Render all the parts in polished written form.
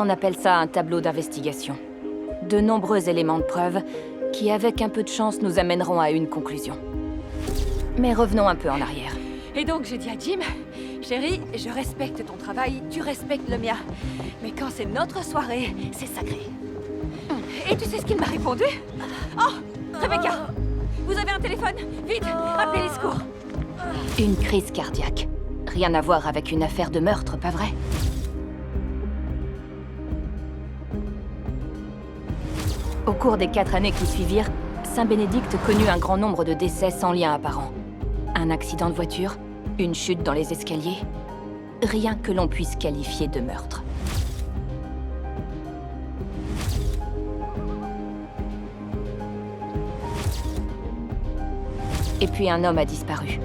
On appelle ça un tableau d'investigation. De nombreux éléments de preuve qui, avec un peu de chance, nous amèneront à une conclusion. Mais revenons un peu en arrière. Et donc j'ai dit à Jim, chérie, je respecte ton travail, tu respectes le mien. Mais quand c'est notre soirée, c'est sacré. Et tu sais ce qu'il m'a répondu? Oh, Rebecca, vous avez un téléphone? Vite, appelez les secours. Une crise cardiaque. Rien à voir avec une affaire de meurtre, pas vrai? Au cours des 4 années qui suivirent, Saint-Bénédicte connut un grand nombre de décès sans lien apparent. Un accident de voiture, une chute dans les escaliers, rien que l'on puisse qualifier de meurtre. Et puis un homme a disparu.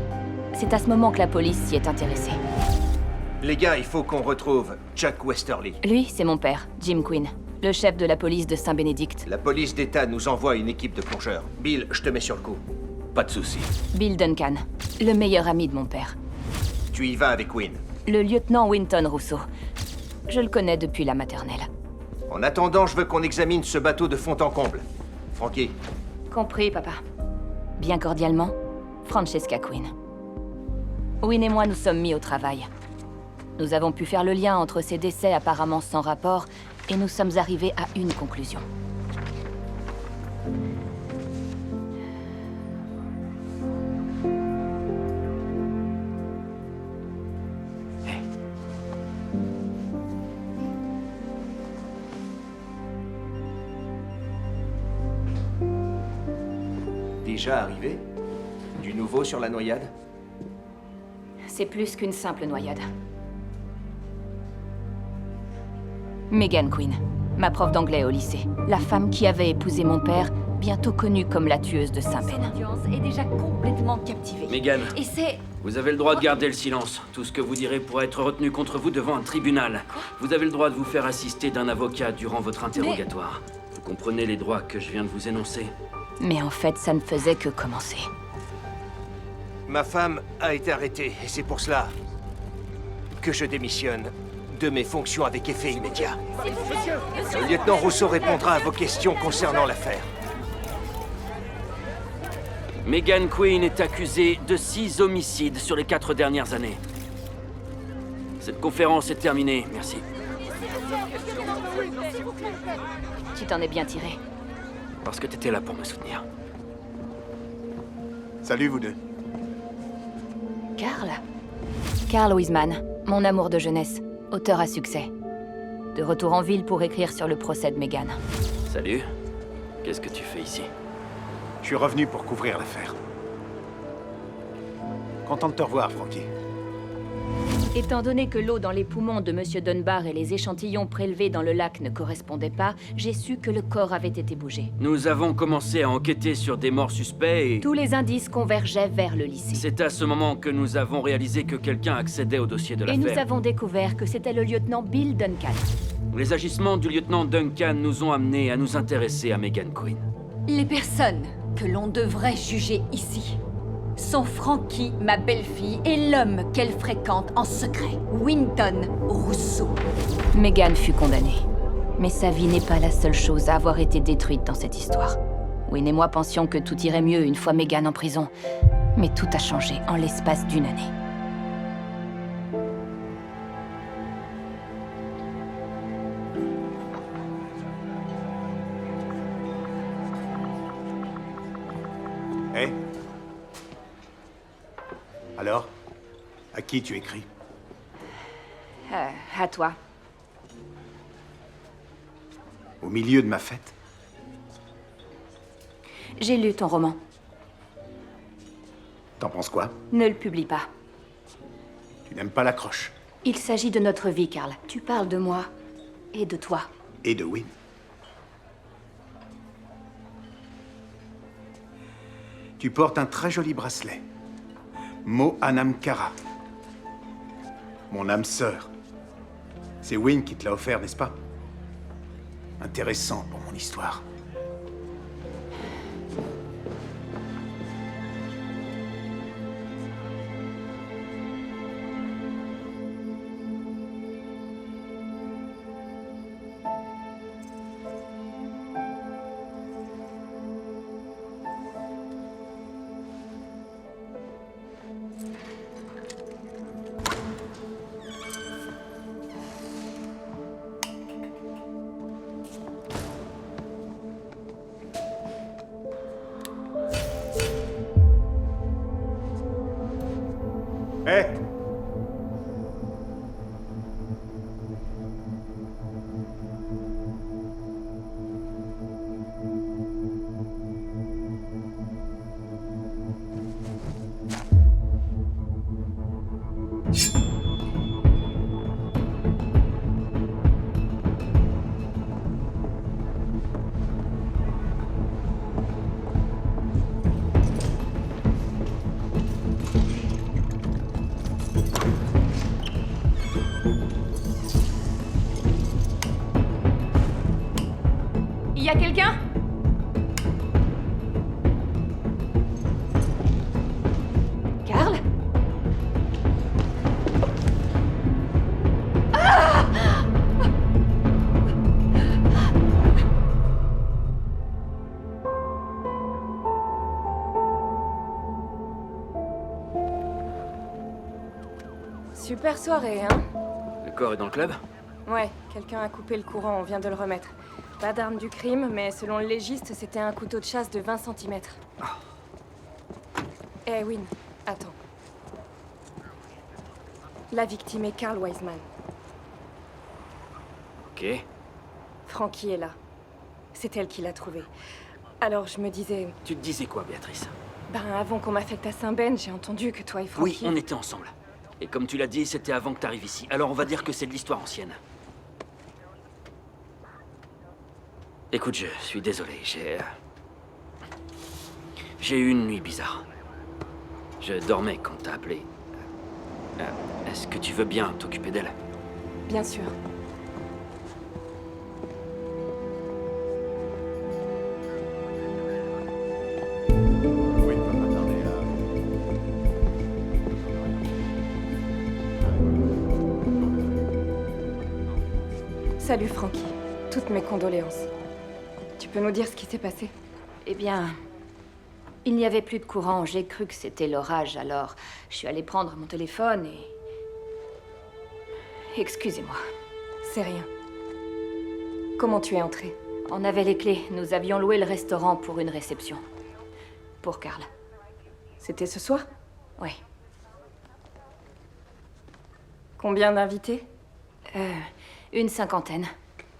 C'est à ce moment que la police s'y est intéressée. Les gars, il faut qu'on retrouve Chuck Westerly. Lui, c'est mon père, Jim Quinn, le chef de la police de Saint-Bénédicte. La police d'État nous envoie une équipe de plongeurs. Bill, je te mets sur le coup. Pas de souci. Bill Duncan, le meilleur ami de mon père. Tu y vas avec Wynne. Le lieutenant Winton Rousseau. Je le connais depuis la maternelle. En attendant, je veux qu'on examine ce bateau de fond en comble. Frankie, Compris, papa. Bien cordialement, Francesca Quinn. Wynne et moi nous sommes mis au travail. Nous avons pu faire le lien entre ces décès apparemment sans rapport et nous sommes arrivés à une conclusion. déjà arrivé? Du nouveau sur la noyade? C'est plus qu'une simple noyade. Megan Quinn, ma prof d'anglais au lycée. La femme qui avait épousé mon père, bientôt connue comme la tueuse de Saint-Pen. L'audience est déjà complètement captivée. Megan, Et c'est... vous avez le droit de garder le silence. Tout ce que vous direz pourra être retenu contre vous devant un tribunal. Vous avez le droit de vous faire assister d'un avocat durant votre interrogatoire. Vous comprenez les droits que je viens de vous énoncer? Mais en fait, ça ne faisait que commencer. Ma femme a été arrêtée, et c'est pour cela que je démissionne de mes fonctions avec effet immédiat. Le lieutenant Rousseau répondra à vos questions concernant l'affaire. Megan Quinn est accusée de 6 homicides sur les 4 dernières années. Cette conférence est terminée, merci. Tu t'en es bien tiré. Parce que t'étais là pour me soutenir. Salut, vous deux. Carl? Carl Wiseman, mon amour de jeunesse, auteur à succès. De retour en ville pour écrire sur le procès de Megan. Salut. Qu'est-ce que tu fais ici? Je suis revenu pour couvrir l'affaire. Content de te revoir, Frankie. Étant donné que l'eau dans les poumons de Monsieur Dunbar et les échantillons prélevés dans le lac ne correspondaient pas, j'ai su que le corps avait été bougé. Nous avons commencé à enquêter sur des morts suspects et... Tous les indices convergeaient vers le lycée. C'est à ce moment que nous avons réalisé que quelqu'un accédait au dossier de Et nous l'affaire. avons découvert que c'était le lieutenant Bill Duncan. Les agissements du lieutenant Duncan nous ont amenés à nous intéresser à Megan Quinn. Les personnes que l'on devrait juger ici sont Frankie, ma belle-fille, et l'homme qu'elle fréquente en secret, Winton Rousseau. Megan fut condamnée. Mais sa vie n'est pas la seule chose à avoir été détruite dans cette histoire. Wynne et moi pensions que tout irait mieux une fois Megan en prison. Mais tout a changé en l'espace d'une année. Hé? Alors? À qui tu écris? À toi. Au milieu de ma fête? J'ai lu ton roman. T'en penses quoi? Ne le publie pas. Tu n'aimes pas l'accroche. Il s'agit de notre vie, Carl. Tu parles de moi et de toi. Et de Wynne. Tu portes un très joli bracelet. Mo Anamkara. Mon âme sœur. C'est Wynne qui te l'a offert, n'est-ce pas? Intéressant pour mon histoire. Hé! Y a quelqu'un? Carl? Super soirée, hein? Le corps est dans le club? Ouais, quelqu'un a coupé le courant, on vient de le remettre. Pas d'arme du crime, mais selon le légiste, c'était un couteau de chasse de 20 cm. Eh, Wynne, attends. La victime est Carl Wiseman. Ok. Frankie est là. C'est elle qui l'a trouvé. Alors je me disais... Tu te disais quoi, Béatrice? Ben, avant qu'on m'affecte à Saint-Ben, j'ai entendu que toi et Frankie... Oui, on était ensemble. Et comme tu l'as dit, c'était avant que t'arrives ici. Alors on va dire que c'est de l'histoire ancienne. Écoute, je suis désolé, j'ai eu une nuit bizarre. Je dormais quand t'as appelé. Est-ce que tu veux bien t'occuper d'elle? Bien sûr. Oui, ne va pas tarder à... Salut, Frankie. Toutes mes condoléances. Tu peux nous dire ce qui s'est passé? Eh bien, il n'y avait plus de courant. J'ai cru que c'était l'orage, alors je suis allée prendre mon téléphone et... Excusez-moi. C'est rien. Comment tu es entrée? On avait les clés. Nous avions loué le restaurant pour une réception. Pour Carl. C'était ce soir? Oui. Combien d'invités? Une cinquantaine.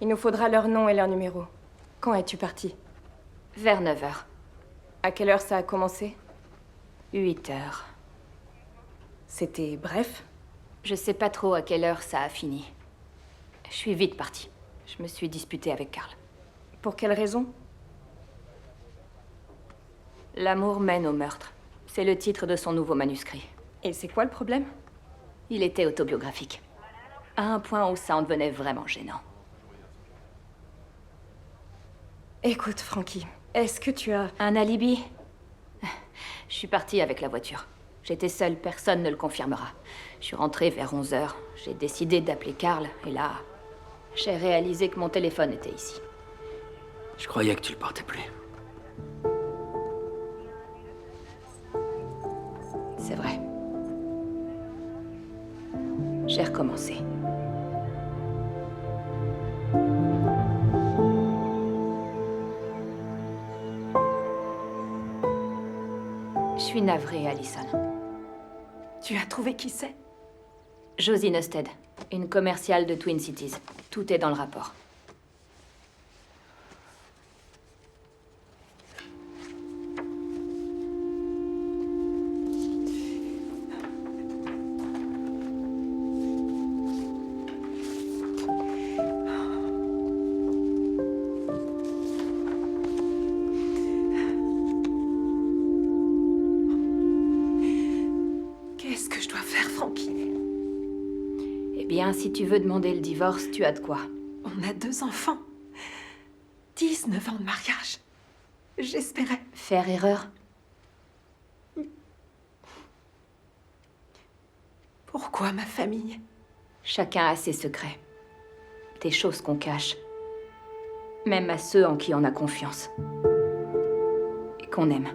Il nous faudra leur nom et leur numéro. Quand es-tu partie? Vers 9 heures. À quelle heure ça a commencé? 8 heures. C'était bref? Je sais pas trop à quelle heure ça a fini. Je suis vite partie. Je me suis disputée avec Carl. Pour quelle raison? L'amour mène au meurtre. C'est le titre de son nouveau manuscrit. Et c'est quoi le problème? Il était autobiographique. À un point où ça en devenait vraiment gênant. Écoute, Frankie, est-ce que tu as... Un alibi? Je suis partie avec la voiture. J'étais seule, personne ne le confirmera. Je suis rentrée vers 11 heures. J'ai décidé d'appeler Carl, et là, j'ai réalisé que mon téléphone était ici. Je croyais que tu le portais plus. C'est vrai. J'ai recommencé. Je suis navrée, Allison. Tu as trouvé qui c'est? Josie Nusted, une commerciale de Twin Cities. Tout est dans le rapport. Qu'est-ce que je dois faire, Frankie? Eh bien, si tu veux demander le divorce, tu as de quoi. On a 2 enfants. 19 ans de mariage. J'espérais. Faire erreur? Pourquoi ma famille? Chacun a ses secrets. Des choses qu'on cache. Même à ceux en qui on a confiance. Et qu'on aime.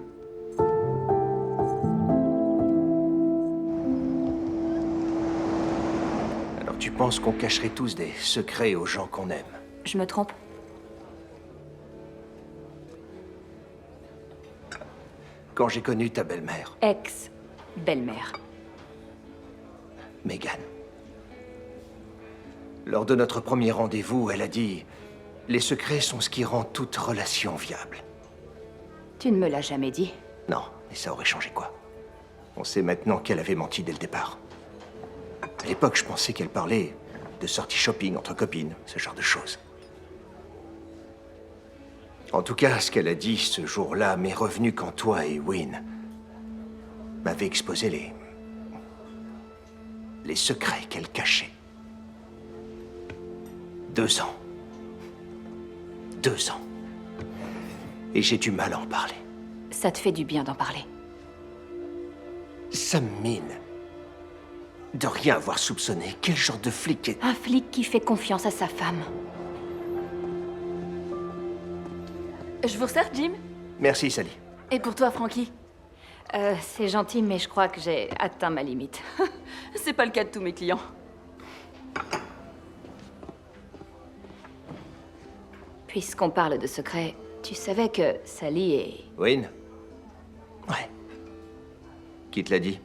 Alors tu penses qu'on cacherait tous des secrets aux gens qu'on aime? Je me trompe? Quand j'ai connu ta belle-mère, Ex-belle-mère. Megan. Lors de notre premier rendez-vous, elle a dit « Les secrets sont ce qui rend toute relation viable. Tu ne me l'as jamais dit. » Non, mais ça aurait changé quoi? On sait maintenant qu'elle avait menti dès le départ. À l'époque, je pensais qu'elle parlait de sorties shopping entre copines, ce genre de choses. En tout cas, ce qu'elle a dit ce jour-là m'est revenu quand toi et Wynne m'avez exposé les secrets qu'elle cachait. 2 ans. 2 ans. Et j'ai du mal à en parler. Ça te fait du bien d'en parler. Ça me mine de rien avoir soupçonné. Quel genre de flic est... Un flic qui fait confiance à sa femme. Je vous resserre, Jim? Merci, Sally. Et pour toi, Frankie? C'est gentil, mais je crois que j'ai atteint ma limite. C'est pas le cas de tous mes clients. Puisqu'on parle de secrets, tu savais que Sally est... Wynne? Ouais. Qui te l'a dit?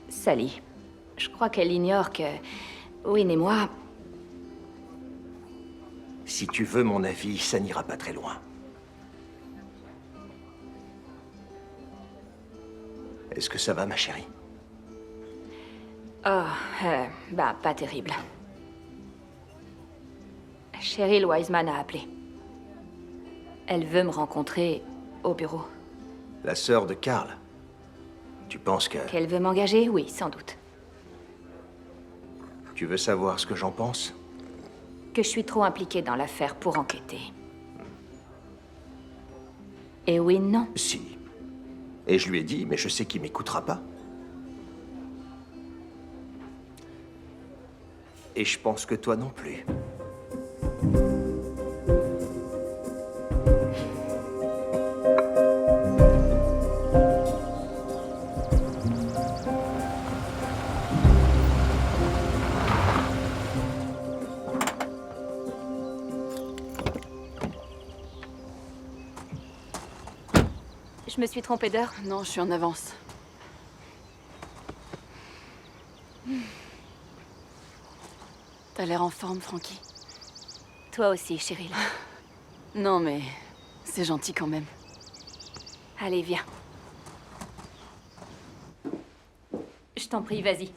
Sally. Je crois qu'elle ignore que... Wynne et moi... Si tu veux mon avis, ça n'ira pas très loin. Est-ce que ça va, ma chérie? Oh, pas terrible. Cheryl Wiseman a appelé. Elle veut me rencontrer au bureau. La sœur de Carl. Tu penses que... Qu'elle veut m'engager? Oui, sans doute. Tu veux savoir ce que j'en pense? Que je suis trop impliquée dans l'affaire pour enquêter. Et Wynne, non. Si. Et je lui ai dit, mais je sais qu'il m'écoutera pas. Et je pense que toi non plus. Je me suis trompée d'heure. Non, je suis en avance. T'as l'air en forme, Frankie. Toi aussi, Cheryl. Non, mais c'est gentil quand même. Allez, viens. Je t'en prie, vas-y.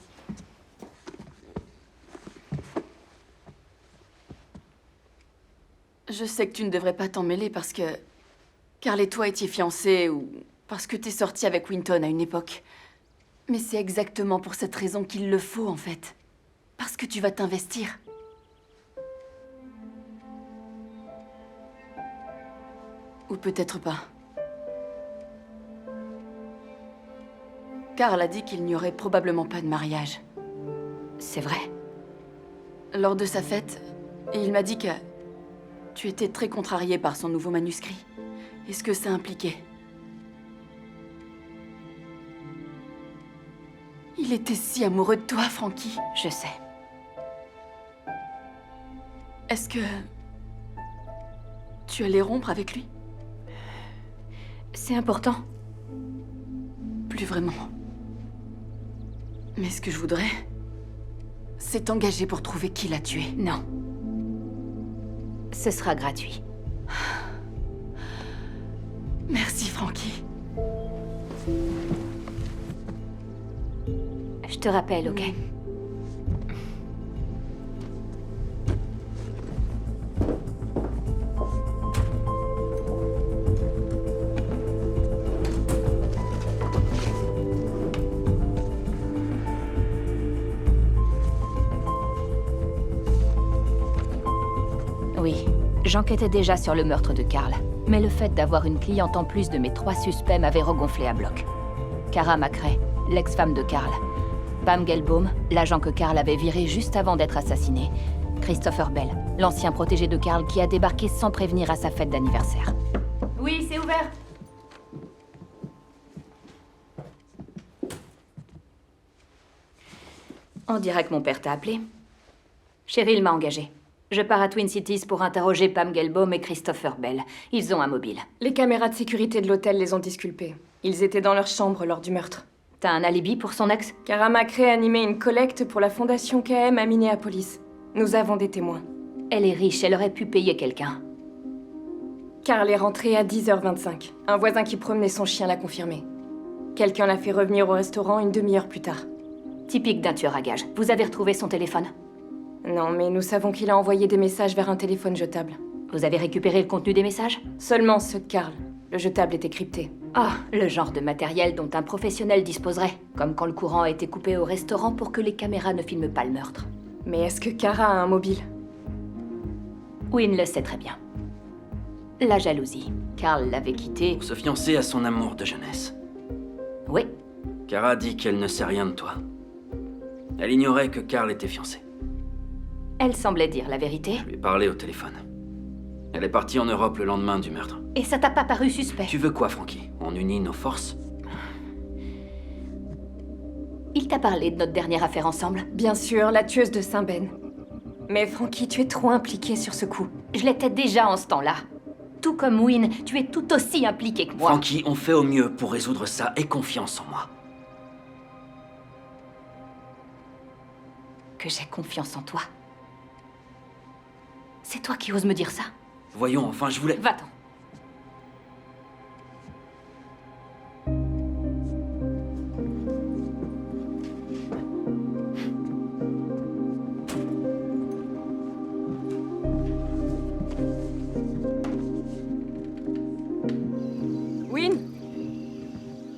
Je sais que tu ne devrais pas t'en mêler parce que... Carl et toi étiez fiancés ou parce que t'es sorti avec Winton à une époque. Mais c'est exactement pour cette raison qu'il le faut, en fait. Parce que tu vas t'investir. Ou peut-être pas. Carl a dit qu'il n'y aurait probablement pas de mariage. C'est vrai. Lors de sa fête, il m'a dit que tu étais très contrarié par son nouveau manuscrit. Et ce que ça impliquait. Il était si amoureux de toi, Frankie. Je sais. Est-ce que... tu allais rompre avec lui? C'est important. Plus vraiment. Mais ce que je voudrais, c'est t'engager pour trouver qui l'a tué. Non. Ce sera gratuit. Merci, Frankie. Je te rappelle, ok? Oui, j'enquêtais déjà sur le meurtre de Carl. Mais le fait d'avoir une cliente en plus de mes 3 suspects m'avait regonflé à bloc. Kara McRae, l'ex-femme de Carl. Pam Gelbaum, l'agent que Carl avait viré juste avant d'être assassiné. Christopher Bell, l'ancien protégé de Carl qui a débarqué sans prévenir à sa fête d'anniversaire. Oui, c'est ouvert. On dirait que mon père t'a appelé. Cheryl m'a engagée. Je pars à Twin Cities pour interroger Pam Gelbaum et Christopher Bell. Ils ont un mobile. Les caméras de sécurité de l'hôtel les ont disculpés. Ils étaient dans leur chambre lors du meurtre. T'as un alibi pour son ex? Kara Macrae animait une collecte pour la fondation KM à Minneapolis. Nous avons des témoins. Elle est riche, elle aurait pu payer quelqu'un. Carl est rentré à 10h25. Un voisin qui promenait son chien l'a confirmé. Quelqu'un l'a fait revenir au restaurant une demi-heure plus tard. Typique d'un tueur à gages. Vous avez retrouvé son téléphone? Non, mais nous savons qu'il a envoyé des messages vers un téléphone jetable. Vous avez récupéré le contenu des messages? Seulement ceux de Carl. Le jetable était crypté. Ah, le genre de matériel dont un professionnel disposerait. Comme quand le courant a été coupé au restaurant pour que les caméras ne filment pas le meurtre. Mais est-ce que Kara a un mobile? Wynne le sait très bien. La jalousie. Carl l'avait quitté. Pour se fiancer à son amour de jeunesse. Oui, Kara dit qu'elle ne sait rien de toi. Elle ignorait que Carl était fiancé. elle semblait dire la vérité. Je lui ai parlé au téléphone. Elle est partie en Europe le lendemain du meurtre. Et ça t'a pas paru suspect? Tu veux quoi, Frankie? On unit nos forces? Il t'a parlé de notre dernière affaire ensemble? Bien sûr, la tueuse de Saint-Ben. Mais Frankie, tu es trop impliqué sur ce coup. Je l'étais déjà en ce temps-là. Tout comme Wynne, tu es tout aussi impliqué que moi. Frankie, on fait au mieux pour résoudre ça. Aie confiance en moi. Que j'ai confiance en toi. C'est toi qui oses me dire ça? Voyons, enfin, je voulais... Va-t'en. Wynne,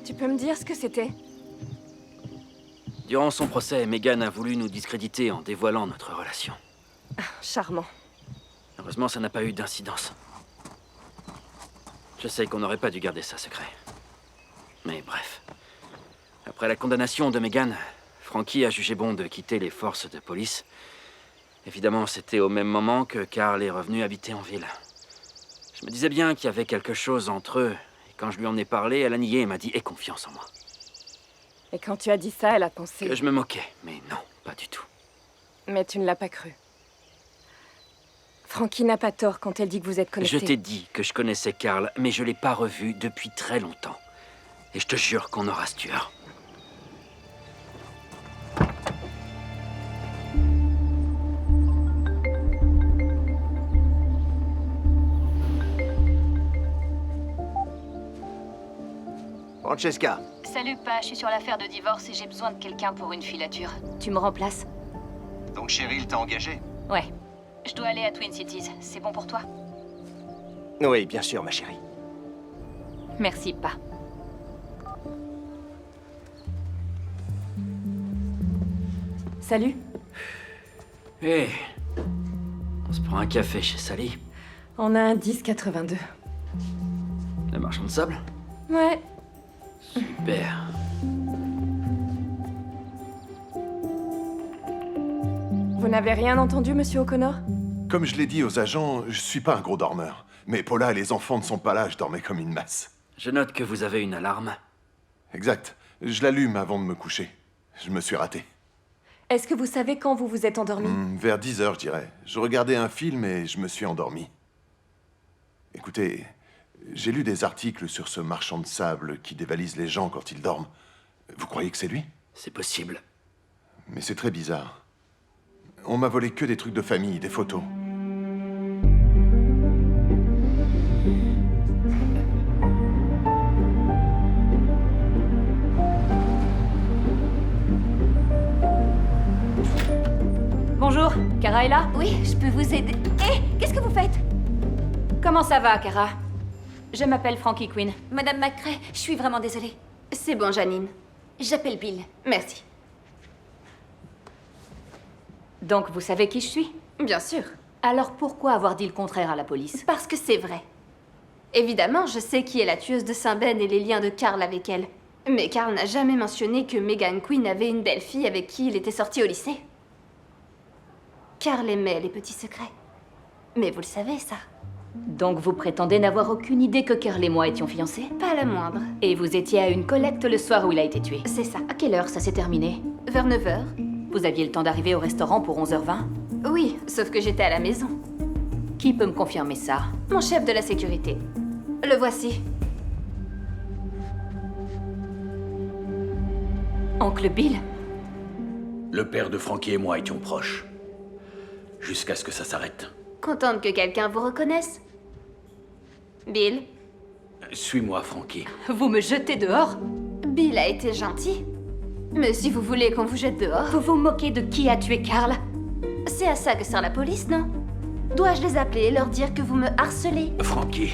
tu peux me dire ce que c'était? Durant son procès, Megan a voulu nous discréditer en dévoilant notre relation. Charmant. Heureusement, ça n'a pas eu d'incidence. Je sais qu'on n'aurait pas dû garder ça secret. Mais bref. Après la condamnation de Megan, Frankie a jugé bon de quitter les forces de police. Évidemment, c'était au même moment que Carl est revenu habiter en ville. Je me disais bien qu'il y avait quelque chose entre eux. Et quand je lui en ai parlé, elle a nié et m'a dit « Aie confiance en moi ». Et quand tu as dit ça, elle a pensé... Que je me moquais, mais non, pas du tout. Mais tu ne l'as pas cru. Frankie n'a pas tort quand elle dit que vous êtes connectés. Je t'ai dit que je connaissais Carl, mais je l'ai pas revu depuis très longtemps. Et je te jure qu'on aura ce tueur. Francesca, Salut, Pa, je suis sur l'affaire de divorce et j'ai besoin de quelqu'un pour une filature. Tu me remplaces? donc Cheryl t'a engagé? Ouais. Je dois aller à Twin Cities. C'est bon pour toi? Oui, bien sûr, ma chérie. Merci, Pa. Salut. Hé, on se prend un café chez Sally, On a un 10,82. le marchand de sable. Ouais. Super. Vous n'avez rien entendu, monsieur O'Connor? Comme je l'ai dit aux agents, je suis pas un gros dormeur. Mais Paula et les enfants ne sont pas là, je dormais comme une masse. Je note que vous avez une alarme. Exact. Je l'allume avant de me coucher. Je me suis raté. Est-ce que vous savez quand vous vous êtes endormi? Vers 10h, je dirais. Je regardais un film et je me suis endormi. Écoutez, j'ai lu des articles sur ce marchand de sable qui dévalise les gens quand ils dorment. Vous croyez que c'est lui? C'est possible. Mais c'est très bizarre. On m'a volé que des trucs de famille, des photos. Bonjour, Kara est là? Oui, je peux vous aider. Hé, qu'est-ce que vous faites? Comment ça va, Kara? Je m'appelle Frankie Quinn. Madame Macrae, je suis vraiment désolée. C'est bon, Janine. J'appelle Bill. Merci. Donc vous savez qui je suis? Bien sûr. Alors pourquoi avoir dit le contraire à la police? Parce que c'est vrai. Évidemment, je sais qui est la tueuse de Saint-Ben et les liens de Carl avec elle. Mais Carl n'a jamais mentionné que Megan Quinn avait une belle-fille avec qui il était sorti au lycée. Carl aimait les petits secrets. Mais vous le savez, ça. Donc vous prétendez n'avoir aucune idée que Carl et moi étions fiancés? Pas la moindre. Et vous étiez à une collecte le soir où il a été tué? C'est ça. À quelle heure ça s'est terminé? Vers 9h. Vous aviez le temps d'arriver au restaurant pour 11h20? Oui, sauf que j'étais à la maison. Qui peut me confirmer ça? Mon chef de la sécurité. Le voici. Oncle Bill? Le père de Frankie et moi étions proches. Jusqu'à ce que ça s'arrête. Contente que quelqu'un vous reconnaisse. Bill? Suis-moi, Frankie. Vous me jetez dehors? Bill a été gentil. Mais si vous voulez qu'on vous jette dehors, Vous vous moquez de qui a tué Carl? c'est à ça que sert la police, non? Dois-je les appeler et leur dire que vous me harcelez? Frankie.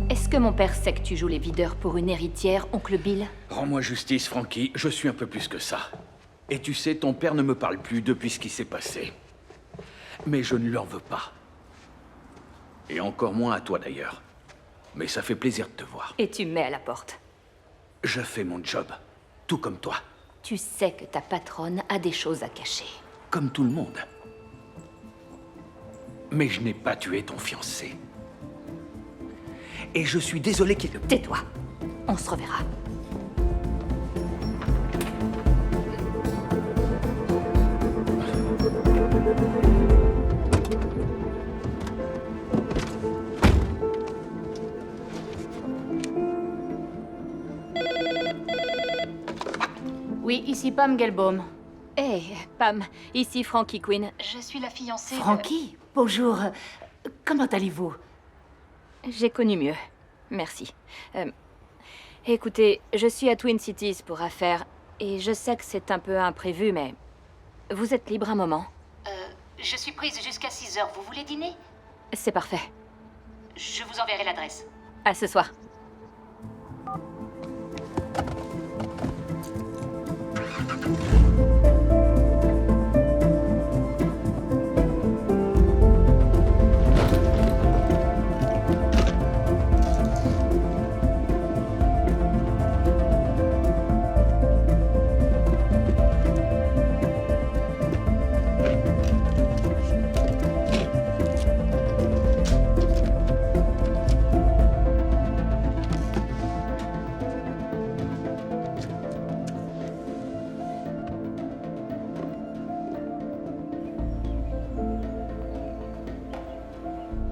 Est-ce que mon père sait que tu joues les videurs pour une héritière, Oncle Bill? Rends-moi justice, Frankie. Je suis un peu plus que ça. Et tu sais, ton père ne me parle plus depuis ce qui s'est passé. Mais je ne lui en veux pas. Et encore moins à toi, d'ailleurs. Mais ça fait plaisir de te voir. Et tu mets à la porte. Je fais mon job. Tout comme toi. Tu sais que ta patronne a des choses à cacher. Comme tout le monde. Mais je n'ai pas tué ton fiancé. Et je suis désolé qu'il... Tais-toi. On se reverra. Oui, ici Pam Gelbaum. Hey, Pam, ici Frankie Quinn. Je suis la fiancée de- Frankie, bonjour. Comment allez-vous? J'ai connu mieux. Merci. Écoutez, je suis à Twin Cities pour affaires, et je sais que c'est un peu imprévu, mais... Vous êtes libre un moment? Je suis prise jusqu'à 6 heures. Vous voulez dîner? C'est parfait. Je vous enverrai l'adresse. À ce soir.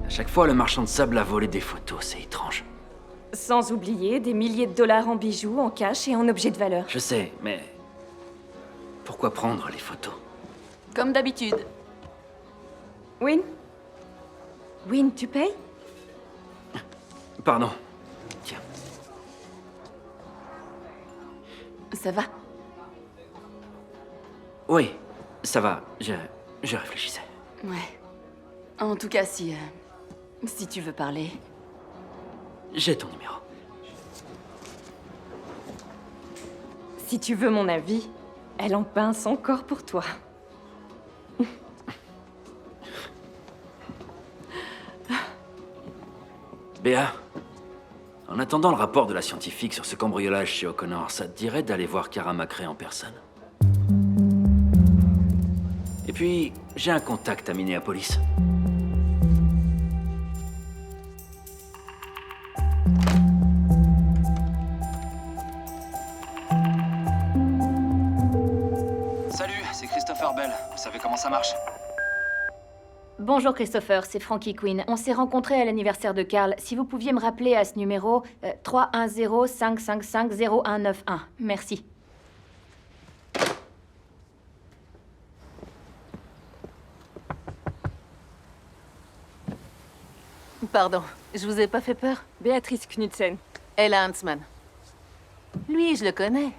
À chaque fois, le marchand de sable a volé des photos, c'est étrange. Sans oublier des milliers de dollars en bijoux, en cash et en objets de valeur. Je sais, mais... Pourquoi prendre les photos? Comme d'habitude. Win? Win, tu payes? Pardon. Tiens. Ça va? Oui, ça va. Je réfléchissais. Ouais. En tout cas, si tu veux parler. J'ai ton numéro. Si tu veux mon avis, elle en pince encore pour toi. Béa, en attendant le rapport de la scientifique sur ce cambriolage chez O'Connor, ça te dirait d'aller voir Kara McRae en personne? Et puis, j'ai un contact à Minneapolis. Salut, c'est Christopher Bell. Vous savez comment ça marche? Bonjour Christopher, c'est Frankie Quinn. On s'est rencontrés à l'anniversaire de Carl. Si vous pouviez me rappeler à ce numéro, 310-555-0191. Merci. Pardon, je vous ai pas fait peur? Béatrice Knudsen. Ella Huntsman. Lui, je le connais.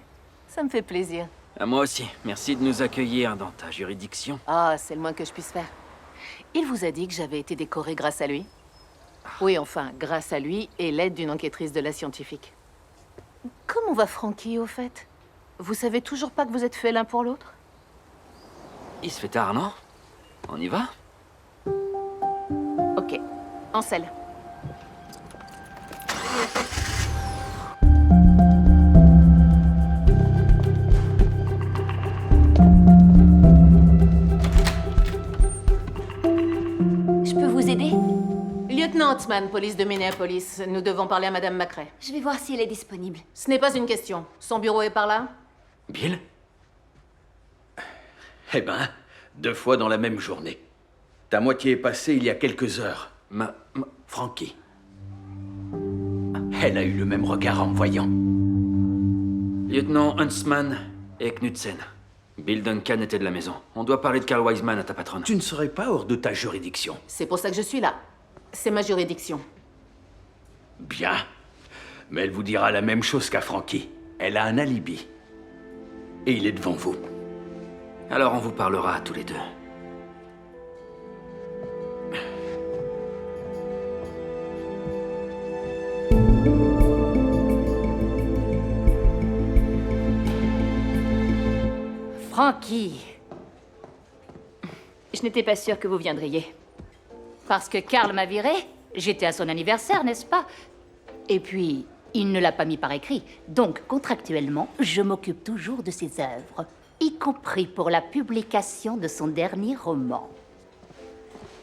Ça me fait plaisir. À moi aussi. Merci de nous accueillir dans ta juridiction. Ah, c'est le moins que je puisse faire. Il vous a dit que j'avais été décorée grâce à lui? Oui, enfin, grâce à lui et l'aide d'une enquêtrice de la scientifique. Comment va Frankie, au fait? Vous savez toujours pas que vous êtes faits l'un pour l'autre? Il se fait tard, non? On y va? Ok. En selle. Je peux vous aider? Lieutenant Huntsman, police de Minneapolis. Nous devons parler à Madame McRae. Je vais voir si elle est disponible. Ce n'est pas une question. Son bureau est par là? Bill? Eh ben, 2 fois dans la même journée. Ta moitié est passée il y a quelques heures. Frankie. Elle a eu le même regard en me voyant. Lieutenant Huntsman et Knudsen. Bill Duncan était de la maison. On doit parler de Carl Wiseman à ta patronne. Tu ne serais pas hors de ta juridiction. C'est pour ça que je suis là. C'est ma juridiction. Bien. Mais elle vous dira la même chose qu'à Frankie. Elle a un alibi. Et il est devant vous. Alors on vous parlera tous les deux. Frankie. Je n'étais pas sûre que vous viendriez. Parce que Karl m'a viré. J'étais à son anniversaire, n'est-ce pas? Et puis, il ne l'a pas mis par écrit. Donc, contractuellement, je m'occupe toujours de ses œuvres, y compris pour la publication de son dernier roman.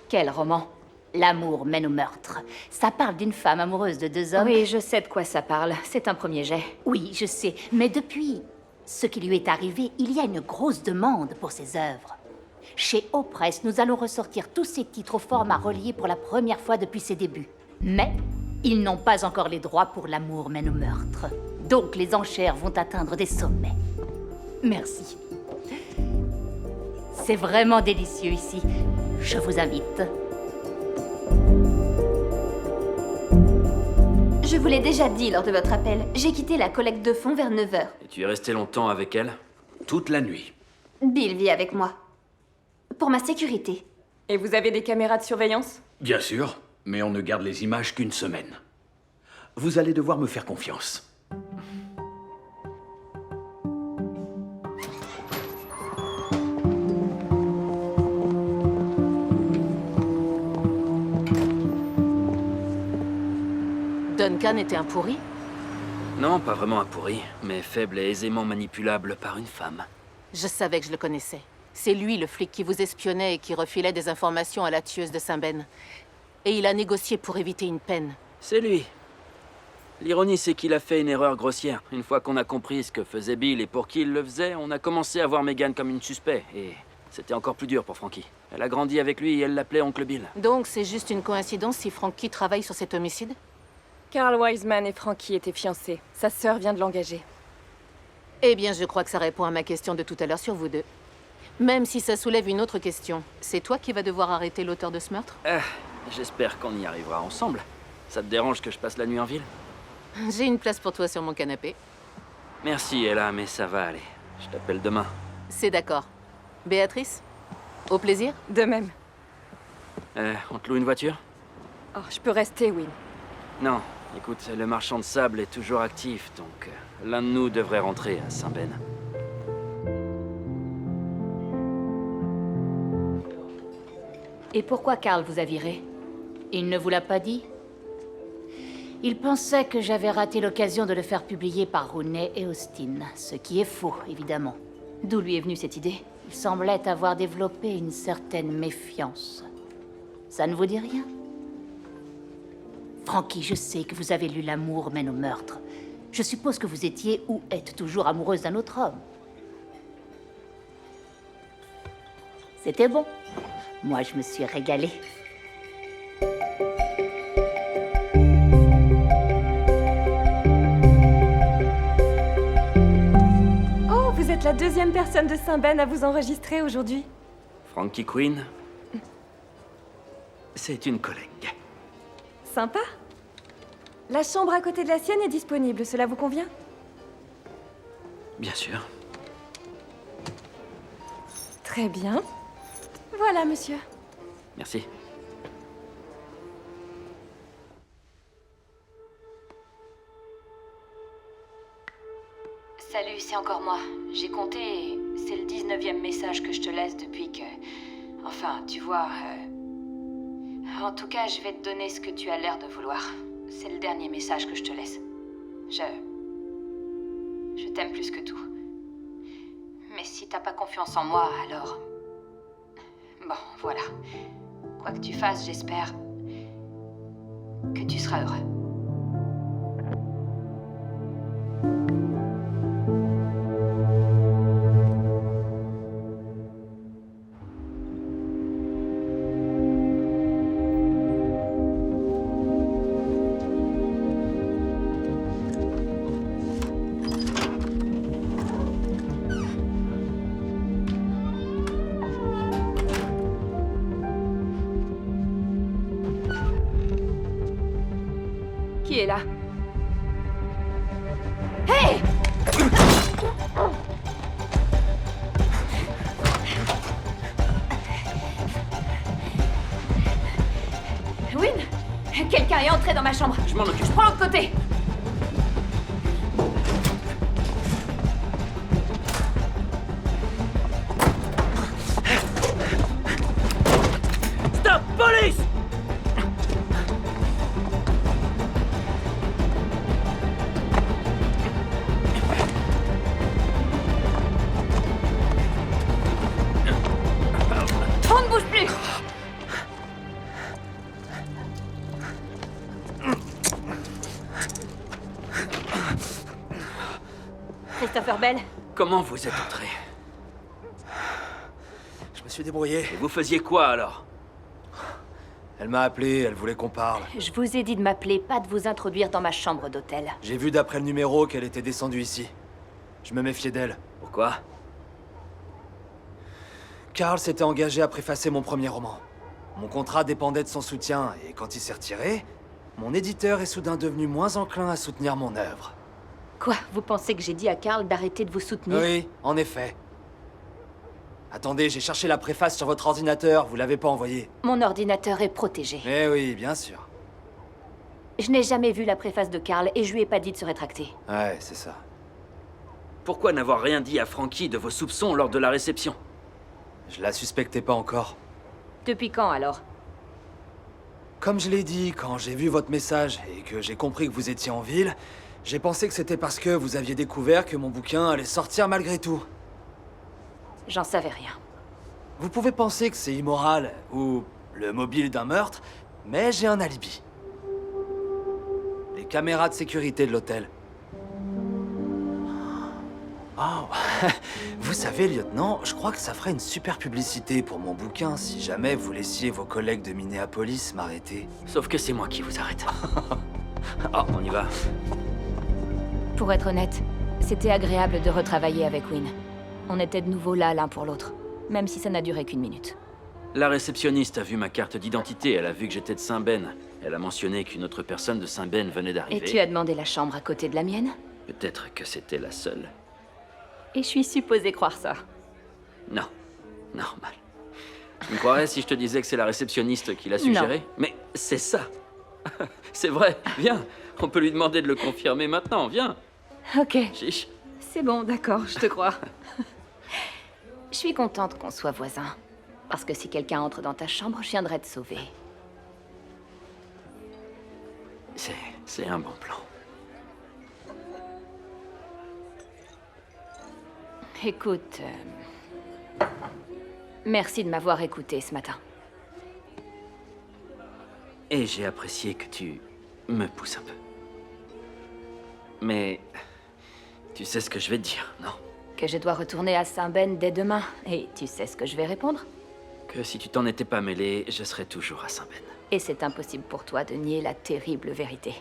Quel roman? L'amour mène au meurtre. Ça parle d'une femme amoureuse de deux hommes. Oui, je sais de quoi ça parle. C'est un premier jet. Oui, je sais. Mais depuis ce qui lui est arrivé, il y a une grosse demande pour ses œuvres. Chez Opress, nous allons ressortir tous ses titres au format relié pour la première fois depuis ses débuts. Mais ils n'ont pas encore les droits pour L'amour mène au meurtre. Donc les enchères vont atteindre des sommets. Merci. C'est vraiment délicieux ici. Je vous invite. Je vous l'ai déjà dit lors de votre appel. J'ai quitté la collecte de fonds vers 9h. Et tu es resté longtemps avec elle? Toute la nuit. Bill vit avec moi. Pour ma sécurité. Et vous avez des caméras de surveillance? Bien sûr, mais on ne garde les images qu'une semaine. Vous allez devoir me faire confiance. Duncan était un pourri? Non, pas vraiment un pourri, mais faible et aisément manipulable par une femme. Je savais que je le connaissais. C'est lui le flic qui vous espionnait et qui refilait des informations à la tueuse de Saint-Ben. Et il a négocié pour éviter une peine. C'est lui. L'ironie, c'est qu'il a fait une erreur grossière. Une fois qu'on a compris ce que faisait Bill et pour qui il le faisait, on a commencé à voir Megan comme une suspect. Et c'était encore plus dur pour Frankie. Elle a grandi avec lui et elle l'appelait Oncle Bill. Donc c'est juste une coïncidence si Frankie travaille sur cet homicide? Carl Wiseman et Frankie étaient fiancés. Sa sœur vient de l'engager. Eh bien, je crois que ça répond à ma question de tout à l'heure sur vous deux. Même si ça soulève une autre question. C'est toi qui vas devoir arrêter l'auteur de ce meurtre? J'espère qu'on y arrivera ensemble. Ça te dérange que je passe la nuit en ville? J'ai une place pour toi sur mon canapé. Merci, Ella, mais ça va aller. Je t'appelle demain. C'est d'accord. Béatrice? Au plaisir? De même. On te loue une voiture? Oh, je peux rester, Will. Non. Écoute, le marchand de sable est toujours actif, donc l'un de nous devrait rentrer à Saint-Ben. Et pourquoi Carl vous a viré? Il ne vous l'a pas dit? Il pensait que j'avais raté l'occasion de le faire publier par Rooney et Austin, ce qui est faux, évidemment. D'où lui est venue cette idée? Il semblait avoir développé une certaine méfiance. Ça ne vous dit rien? Frankie, je sais que vous avez lu L'amour mène au meurtre. Je suppose que vous étiez ou êtes toujours amoureuse d'un autre homme. C'était bon. Moi, je me suis régalée. Oh, vous êtes la deuxième personne de Saint-Ben à vous enregistrer aujourd'hui. Frankie Quinn, c'est une collègue. Sympa. La chambre à côté de la sienne est disponible, cela vous convient? Bien sûr. Très bien. Voilà, monsieur. Merci. Salut, c'est encore moi. J'ai compté et c'est le 19e message que je te laisse depuis que... Enfin, tu vois... En tout cas, je vais te donner ce que tu as l'air de vouloir. C'est le dernier message que je te laisse. Je t'aime plus que tout. Mais si t'as pas confiance en moi, alors... Bon, voilà. Quoi que tu fasses, j'espère que tu seras heureux. Qui est là? Hey! Wynne? Quelqu'un est entré dans ma chambre. Je m'en occupe. Je prends l'autre côté. Stop! Police! On ne bouge plus. Christopher Bell? Comment vous êtes entré? Je me suis débrouillé. Et vous faisiez quoi alors? Elle m'a appelé, elle voulait qu'on parle. Je vous ai dit de m'appeler, pas de vous introduire dans ma chambre d'hôtel. J'ai vu d'après le numéro qu'elle était descendue ici. Je me méfiais d'elle. Pourquoi? Carl s'était engagé à préfacer mon premier roman. Mon contrat dépendait de son soutien, et quand il s'est retiré, mon éditeur est soudain devenu moins enclin à soutenir mon œuvre. Quoi? Vous pensez que j'ai dit à Carl d'arrêter de vous soutenir? Oui, en effet. Attendez, j'ai cherché la préface sur votre ordinateur, vous l'avez pas envoyée. Mon ordinateur est protégé. Eh oui, bien sûr. Je n'ai jamais vu la préface de Carl et je lui ai pas dit de se rétracter. Ouais, c'est ça. Pourquoi n'avoir rien dit à Frankie de vos soupçons lors de la réception? Je la suspectais pas encore. Depuis quand alors? Comme je l'ai dit, quand j'ai vu votre message et que j'ai compris que vous étiez en ville, j'ai pensé que c'était parce que vous aviez découvert que mon bouquin allait sortir malgré tout. J'en savais rien. Vous pouvez penser que c'est immoral ou le mobile d'un meurtre, mais j'ai un alibi. Les caméras de sécurité de l'hôtel. Oh, vous savez, lieutenant, je crois que ça ferait une super publicité pour mon bouquin si jamais vous laissiez vos collègues de Minneapolis m'arrêter. Sauf que c'est moi qui vous arrête. Oh, on y va. Pour être honnête, c'était agréable de retravailler avec Wynne. On était de nouveau là l'un pour l'autre, même si ça n'a duré qu'une minute. La réceptionniste a vu ma carte d'identité, elle a vu que j'étais de Saint-Ben. Elle a mentionné qu'une autre personne de Saint-Ben venait Et d'arriver. tu as demandé la chambre à côté de la mienne? Peut-être que c'était la seule. Et je suis supposée croire ça. Non. Normal. Tu me croirais si je te disais que c'est la réceptionniste qui l'a suggéré? Mais c'est ça. C'est vrai, viens. On peut lui demander de le confirmer maintenant, viens. Ok. Chiche. C'est bon, d'accord, je te crois. Je suis contente qu'on soit voisins. Parce que si quelqu'un entre dans ta chambre, je viendrai te sauver. C'est un bon plan. Écoute, merci de m'avoir écouté ce matin. Et j'ai apprécié que tu me pousses un peu. Mais tu sais ce que je vais te dire, non? Que je dois retourner à Saint-Ben dès demain. Et tu sais ce que je vais répondre? Que si tu t'en étais pas mêlé, je serais toujours à Saint-Ben. Et c'est impossible pour toi de nier la terrible vérité.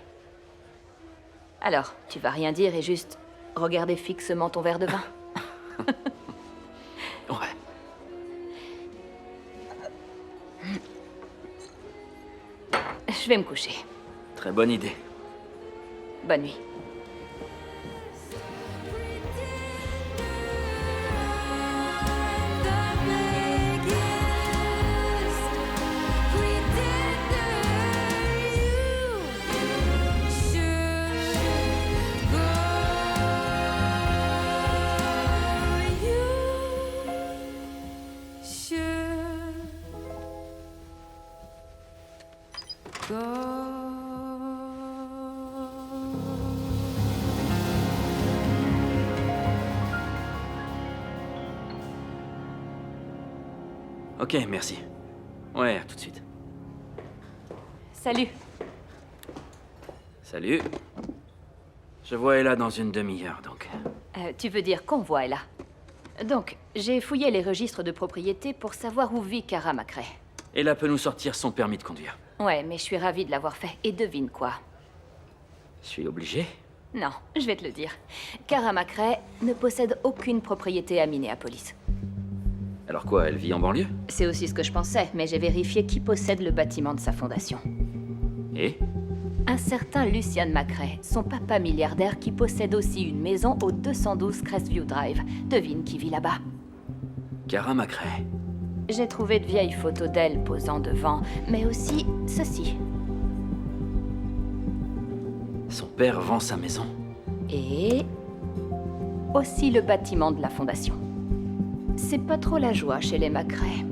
Alors, tu vas rien dire et juste regarder fixement ton verre de vin? Ouais. Je vais me coucher. Très bonne idée. Bonne nuit. Ok, merci. Ouais, à tout de suite. Salut. Salut. Je vois Ella dans une demi-heure, donc. Tu veux dire qu'on voit Ella. Donc, j'ai fouillé les registres de propriété pour savoir où vit Kara McRae. Ella peut nous sortir son permis de conduire. Ouais, mais je suis ravie de l'avoir fait. Et devine quoi? Je suis obligé? Non, je vais te le dire. Kara McRae ne possède aucune propriété à Minneapolis. Alors quoi, elle vit en banlieue? C'est aussi ce que je pensais, mais j'ai vérifié qui possède le bâtiment de sa fondation. Et? Un certain Lucian McRae, son papa milliardaire qui possède aussi une maison au 212 Crestview Drive. Devine qui vit là-bas. Kara McRae. J'ai trouvé de vieilles photos d'elle posant devant, mais aussi ceci. Son père vend sa maison. Et aussi le bâtiment de la fondation. C'est pas trop la joie chez les McRae.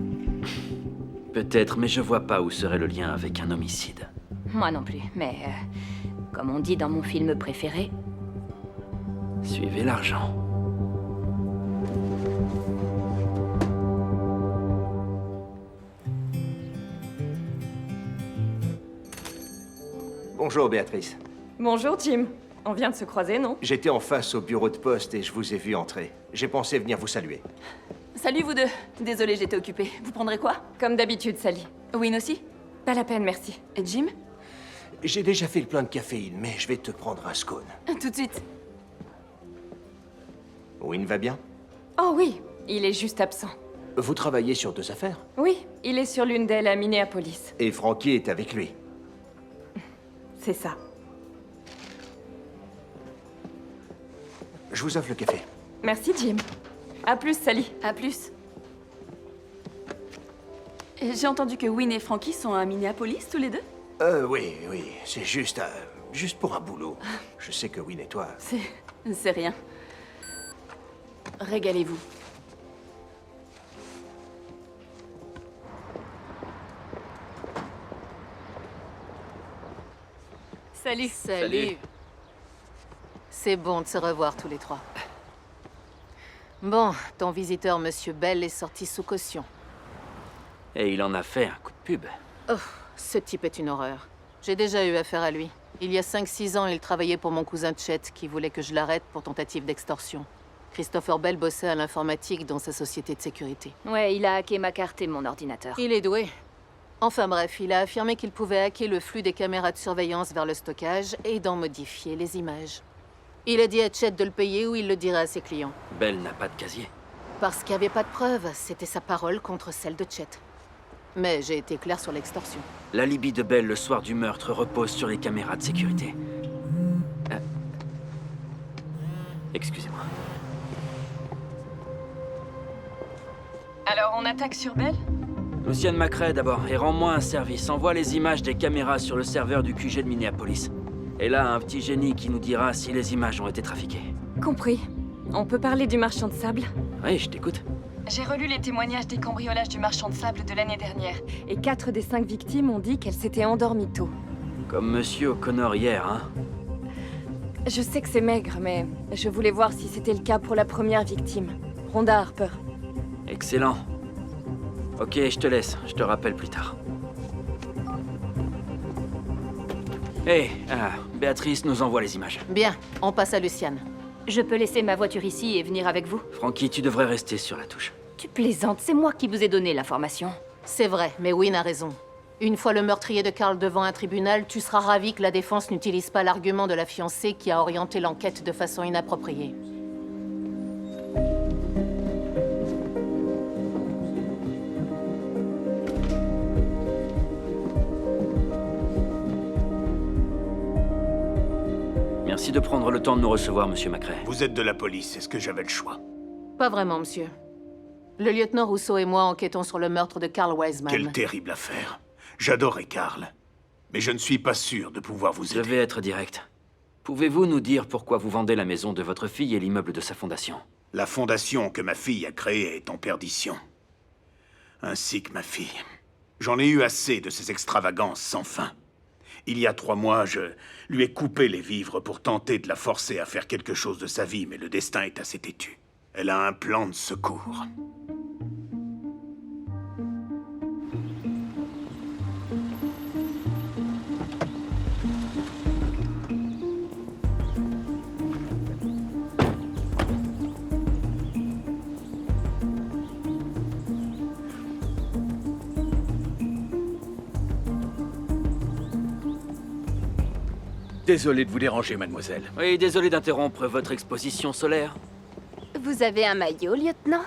Peut-être, mais je vois pas où serait le lien avec un homicide. Moi non plus, mais comme on dit dans mon film préféré... Suivez l'argent. Bonjour, Béatrice. Bonjour, Jim. On vient de se croiser, non? J'étais en face au bureau de poste et je vous ai vu entrer. J'ai pensé venir vous saluer. Salut vous deux. Désolée, j'étais occupée. Vous prendrez quoi? Comme d'habitude, Sally. Win aussi? Pas la peine, merci. Et Jim? J'ai déjà fait le plein de caféine, mais je vais te prendre un scone. Tout de suite. Win va bien? Oh oui, il est juste absent. Vous travaillez sur 2 affaires? Oui, il est sur l'une d'elles à Minneapolis. Et Frankie est avec lui. C'est ça. Je vous offre le café. Merci, Jim. À plus, Sally. À plus. J'ai entendu que Win et Frankie sont à Minneapolis, tous les deux? Oui, c'est juste pour un boulot. Je sais que Win et toi... C'est rien. Régalez-vous. Salut. Salut. C'est bon de se revoir tous les trois. Bon, ton visiteur, Monsieur Bell, est sorti sous caution. Et il en a fait un coup de pub. Oh, ce type est une horreur. J'ai déjà eu affaire à lui. Il y a 5-6 ans, il travaillait pour mon cousin Chet, qui voulait que je l'arrête pour tentative d'extorsion. Christopher Bell bossait à l'informatique dans sa société de sécurité. Ouais, il a hacké ma carte et mon ordinateur. Il est doué. Enfin bref, il a affirmé qu'il pouvait hacker le flux des caméras de surveillance vers le stockage et d'en modifier les images. Il a dit à Chet de le payer ou il le dirait à ses clients. Bell n'a pas de casier. Parce qu'il n'y avait pas de preuves, c'était sa parole contre celle de Chet. Mais j'ai été clair sur l'extorsion. L'alibi de Bell le soir du meurtre repose sur les caméras de sécurité. Excusez-moi. Alors, on attaque sur Bell? Lucian McRae d'abord, et rends-moi un service. Envoie les images des caméras sur le serveur du QG de Minneapolis. Et là, un petit génie qui nous dira si les images ont été trafiquées. Compris. On peut parler du marchand de sable? Oui, je t'écoute. J'ai relu les témoignages des cambriolages du marchand de sable de l'année dernière, et 4 des 5 victimes ont dit qu'elles s'étaient endormies tôt. Comme Monsieur O'Connor hier, hein? Je sais que c'est maigre, mais je voulais voir si c'était le cas pour la première victime, Rhonda Harper. Excellent. Ok, je te laisse. Je te rappelle plus tard. Hé, Béatrice nous envoie les images. Bien, on passe à Luciane. Je peux laisser ma voiture ici et venir avec vous? Frankie, tu devrais rester sur la touche. Tu plaisantes, c'est moi qui vous ai donné l'information. C'est vrai, mais Win a raison. Une fois le meurtrier de Carl devant un tribunal, tu seras ravi que la défense n'utilise pas l'argument de la fiancée qui a orienté l'enquête de façon inappropriée. Merci de prendre le temps de nous recevoir, Monsieur McRae. Vous êtes de la police, est-ce que j'avais le choix? Pas vraiment, monsieur. Le lieutenant Rousseau et moi enquêtons sur le meurtre de Carl Wiseman. Quelle terrible affaire. J'adorais Carl. Mais je ne suis pas sûr de pouvoir vous aider. Je vais être direct. Pouvez-vous nous dire pourquoi vous vendez la maison de votre fille et l'immeuble de sa fondation? La fondation que ma fille a créée est en perdition. Ainsi que ma fille. J'en ai eu assez de ces extravagances sans fin. Il y a 3 mois, je lui ai coupé les vivres pour tenter de la forcer à faire quelque chose de sa vie, mais le destin est assez têtu. Elle a un plan de secours. Désolé de vous déranger, mademoiselle. Oui, désolé d'interrompre votre exposition solaire. Vous avez un maillot, lieutenant?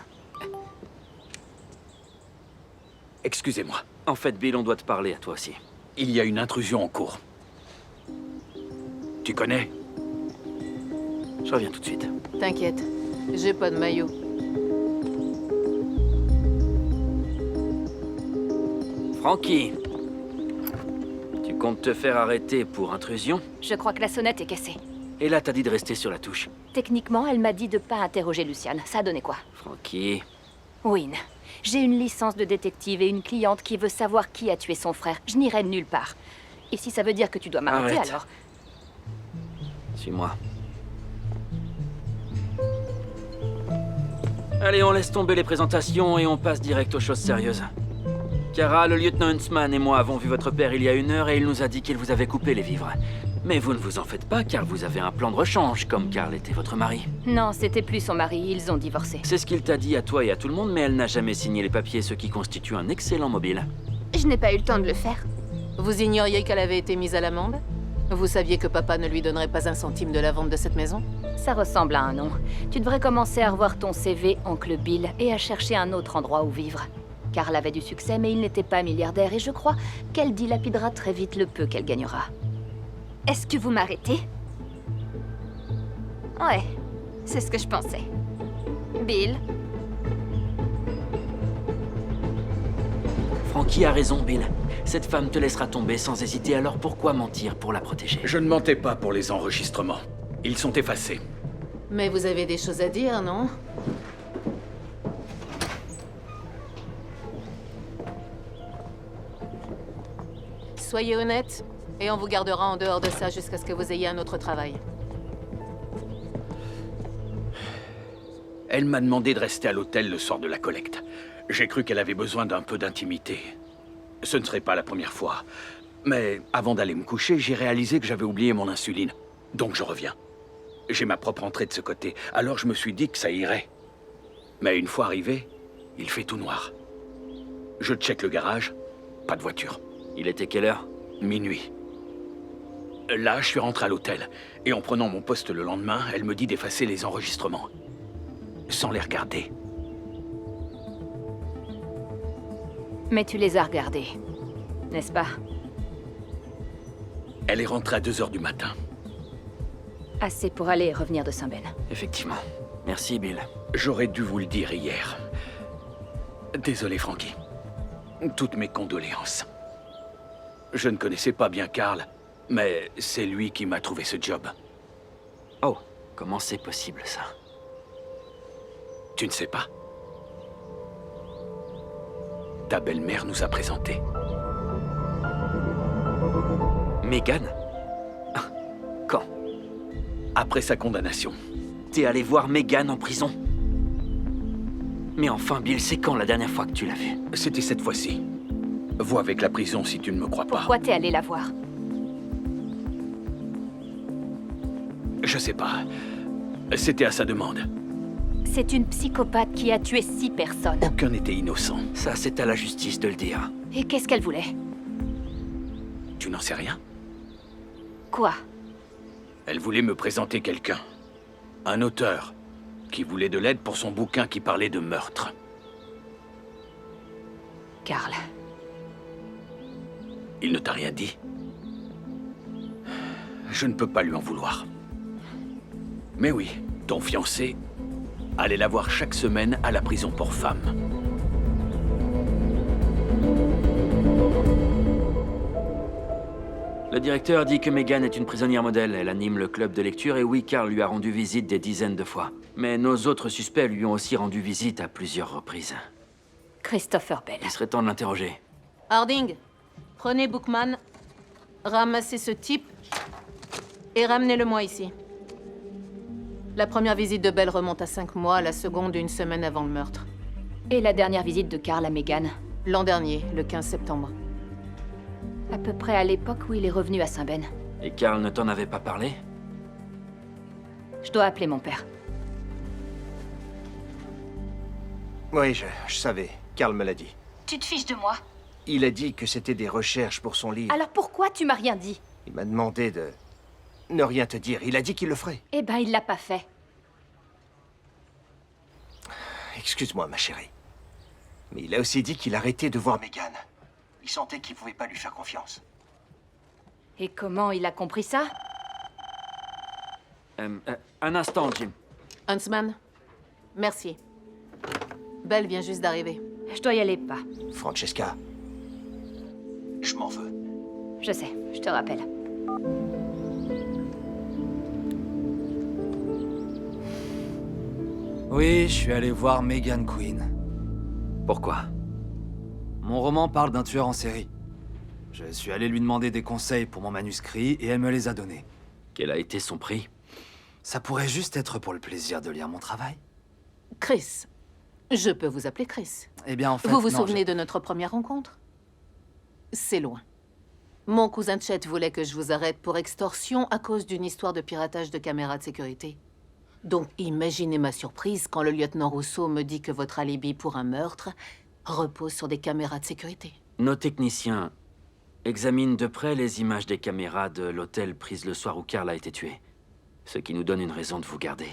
Excusez-moi. En fait, Bill, on doit te parler à toi aussi. Il y a une intrusion en cours. Tu connais? Je reviens tout de suite. T'inquiète, j'ai pas de maillot. Frankie, tu comptes te faire arrêter pour intrusion? Je crois que la sonnette est cassée. Et là, t'as dit de rester sur la touche. Techniquement, elle m'a dit de pas interroger Luciane. Ça a donné quoi? Frankie... Wynne, j'ai une licence de détective et une cliente qui veut savoir qui a tué son frère. Je n'irai nulle part. Et si ça veut dire que tu dois m'arrêter, Arrête. alors... Suis-moi. Allez, on laisse tomber les présentations et on passe direct aux choses sérieuses. Kara, le lieutenant Huntsman et moi avons vu votre père il y a 1 heure et il nous a dit qu'il vous avait coupé les vivres. Mais vous ne vous en faites pas car vous avez un plan de rechange, comme Carl était votre mari. Non, c'était plus son mari, ils ont divorcé. C'est ce qu'il t'a dit à toi et à tout le monde, mais elle n'a jamais signé les papiers, ce qui constitue un excellent mobile. Je n'ai pas eu le temps de le faire. Vous ignoriez qu'elle avait été mise à l'amende? Vous saviez que papa ne lui donnerait pas un centime de la vente de cette maison? Ça ressemble à un nom. Tu devrais commencer à revoir ton CV, oncle Bill, et à chercher un autre endroit où vivre. Carl avait du succès, mais il n'était pas milliardaire, et je crois qu'elle dilapidera très vite le peu qu'elle gagnera. Est-ce que vous m'arrêtez? Ouais, c'est ce que je pensais. Bill? Frankie a raison, Bill. Cette femme te laissera tomber sans hésiter, alors pourquoi mentir pour la protéger? Je ne mentais pas pour les enregistrements. Ils sont effacés. Mais vous avez des choses à dire, non? Soyez honnête, et on vous gardera en dehors de ça jusqu'à ce que vous ayez un autre travail. Elle m'a demandé de rester à l'hôtel le soir de la collecte. J'ai cru qu'elle avait besoin d'un peu d'intimité. Ce ne serait pas la première fois. Mais avant d'aller me coucher, j'ai réalisé que j'avais oublié mon insuline. Donc je reviens. J'ai ma propre entrée de ce côté, alors je me suis dit que ça irait. Mais une fois arrivé, il fait tout noir. Je check le garage, pas de voiture. Il était quelle heure? Minuit. Là, je suis rentré à l'hôtel, et en prenant mon poste le lendemain, elle me dit d'effacer les enregistrements. Sans les regarder. Mais tu les as regardés, n'est-ce pas? Elle est rentrée à 2 heures du matin. Assez pour aller et revenir de Saint-Ben. Effectivement. Merci, Bill. J'aurais dû vous le dire hier. Désolé, Frankie. Toutes mes condoléances. Je ne connaissais pas bien Carl, mais c'est lui qui m'a trouvé ce job. Oh, comment c'est possible, ça? Tu ne sais pas? Ta belle-mère nous a présentés. Megan? Quand? Après sa condamnation. T'es allé voir Megan en prison? Mais enfin, Bill, c'est quand la dernière fois que tu l'as vue? C'était cette fois-ci. Vois avec la prison si tu ne me crois pas. Pourquoi t'es allé la voir? Je sais pas. C'était à sa demande. C'est une psychopathe qui a tué 6 personnes. Aucun n'était innocent. Ça, c'est à la justice de le dire. Et qu'est-ce qu'elle voulait? Tu n'en sais rien? Quoi? Elle voulait me présenter quelqu'un. Un auteur. Qui voulait de l'aide pour son bouquin qui parlait de meurtre. Carl. Il ne t'a rien dit? Je ne peux pas lui en vouloir. Mais oui, ton fiancé allait la voir chaque semaine à la prison pour femmes. Le directeur dit que Megan est une prisonnière modèle. Elle anime le club de lecture et oui, Carl lui a rendu visite des dizaines de fois. Mais nos autres suspects lui ont aussi rendu visite à plusieurs reprises. Christopher Bell. Il serait temps de l'interroger. Harding, prenez Bookman, ramassez ce type et ramenez-le-moi ici. La première visite de Bell remonte à 5 mois, la seconde 1 semaine avant le meurtre. Et la dernière visite de Carl à Megan? L'an dernier, le 15 septembre. À peu près à l'époque où il est revenu à Saint-Ben. Et Carl ne t'en avait pas parlé? Je dois appeler mon père. Oui, je savais. Carl me l'a dit. Tu te fiches de moi? Il a dit que c'était des recherches pour son livre. Alors pourquoi tu m'as rien dit? Il m'a demandé de ne rien te dire. Il a dit qu'il le ferait. Eh ben, il l'a pas fait. Excuse-moi, ma chérie. Mais il a aussi dit qu'il arrêtait de voir Megan. Il sentait qu'il pouvait pas lui faire confiance. Et comment il a compris ça? Un instant, Jim. Huntsman, merci. Belle vient juste d'arriver. Je dois y aller, pas. Francesca, je m'en veux. Je sais, je te rappelle. Oui, je suis allé voir Megan Quinn. Pourquoi? Mon roman parle d'un tueur en série. Je suis allé lui demander des conseils pour mon manuscrit et elle me les a donnés. Quel a été son prix? Ça pourrait juste être pour le plaisir de lire mon travail. Chris. Je peux vous appeler Chris. Eh bien, en fait, Vous vous non, souvenez de notre première rencontre? C'est loin. Mon cousin Chet voulait que je vous arrête pour extorsion à cause d'une histoire de piratage de caméras de sécurité. Donc imaginez ma surprise quand le lieutenant Rousseau me dit que votre alibi pour un meurtre repose sur des caméras de sécurité. Nos techniciens examinent de près les images des caméras de l'hôtel prises le soir où Carl a été tué. Ce qui nous donne une raison de vous garder.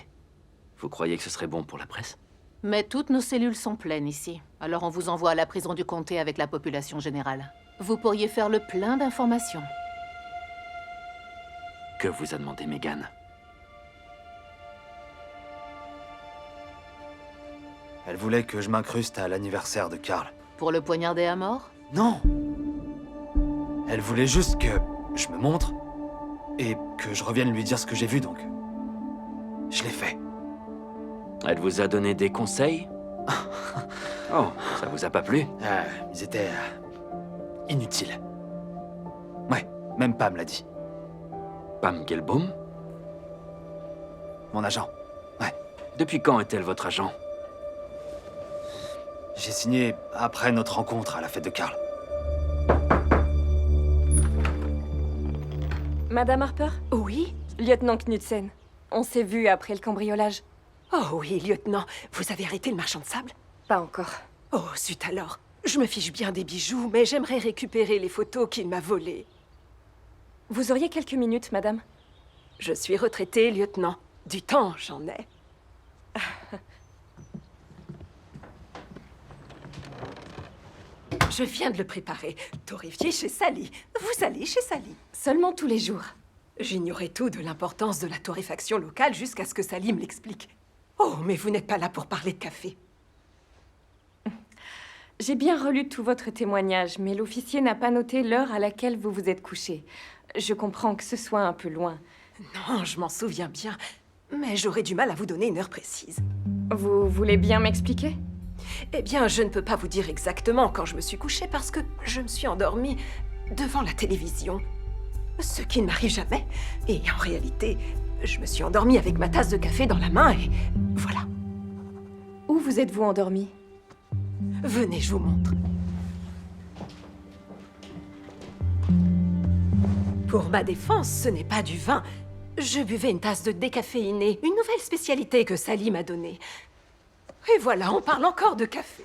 Vous croyez que ce serait bon pour la presse? Mais toutes nos cellules sont pleines ici. Alors on vous envoie à la prison du comté avec la population générale. Vous pourriez faire le plein d'informations. Que vous a demandé Megan? Elle voulait que je m'incruste à l'anniversaire de Carl. Pour le poignarder à mort? Non! Elle voulait juste que je me montre et que je revienne lui dire ce que j'ai vu, donc... Je l'ai fait. Elle vous a donné des conseils? Oh, ça vous a pas plu? Ils étaient... inutiles. Ouais, même Pam l'a dit. Pam Gelbaum? Mon agent. Ouais. Depuis quand est-elle votre agent? J'ai signé après notre rencontre à la fête de Carl. Madame Harper? Oui? Lieutenant Knudsen. On s'est vu après le cambriolage. Oh oui, lieutenant. Vous avez arrêté le marchand de sable? Pas encore. Oh, zut alors. Je me fiche bien des bijoux, mais j'aimerais récupérer les photos qu'il m'a volées. Vous auriez quelques minutes, madame? Je suis retraitée, lieutenant. Du temps, j'en ai. Je viens de le préparer. Torréfié chez Sally. Vous allez chez Sally. Seulement tous les jours. J'ignorais tout de l'importance de la torréfaction locale jusqu'à ce que Sally me l'explique. Oh, mais vous n'êtes pas là pour parler de café. J'ai bien relu tout votre témoignage, mais l'officier n'a pas noté l'heure à laquelle vous vous êtes couché. Je comprends que ce soit un peu loin. Non, je m'en souviens bien. Mais j'aurais du mal à vous donner une heure précise. Vous voulez bien m'expliquer? Eh bien, je ne peux pas vous dire exactement quand je me suis couchée parce que je me suis endormie devant la télévision. Ce qui ne m'arrive jamais. Et en réalité, je me suis endormie avec ma tasse de café dans la main et voilà. Où vous êtes-vous endormi? Venez, je vous montre. Pour ma défense, ce n'est pas du vin. Je buvais une tasse de décaféiné, une nouvelle spécialité que Sally m'a donnée. Et voilà, on parle encore de café.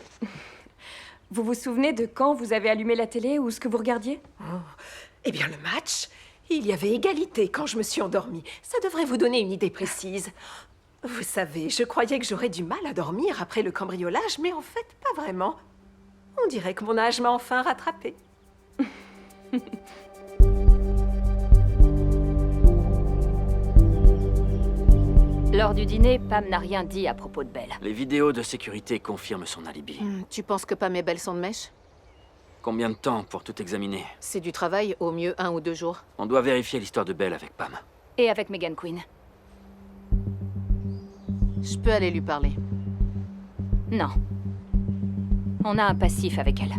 Vous vous souvenez de quand vous avez allumé la télé ou ce que vous regardiez? Eh bien, le match, il y avait égalité quand je me suis endormie. Ça devrait vous donner une idée précise. Vous savez, je croyais que j'aurais du mal à dormir après le cambriolage, mais en fait, pas vraiment. On dirait que mon âge m'a enfin rattrapée. Lors du dîner, Pam n'a rien dit à propos de Belle. Les vidéos de sécurité confirment son alibi. Tu penses que Pam et Belle sont de mèche? Combien de temps pour tout examiner? C'est du travail, au mieux 1 ou 2 jours. On doit vérifier l'histoire de Belle avec Pam. Et avec Megan Quinn. Je peux aller lui parler. Non. On a un passif avec elle.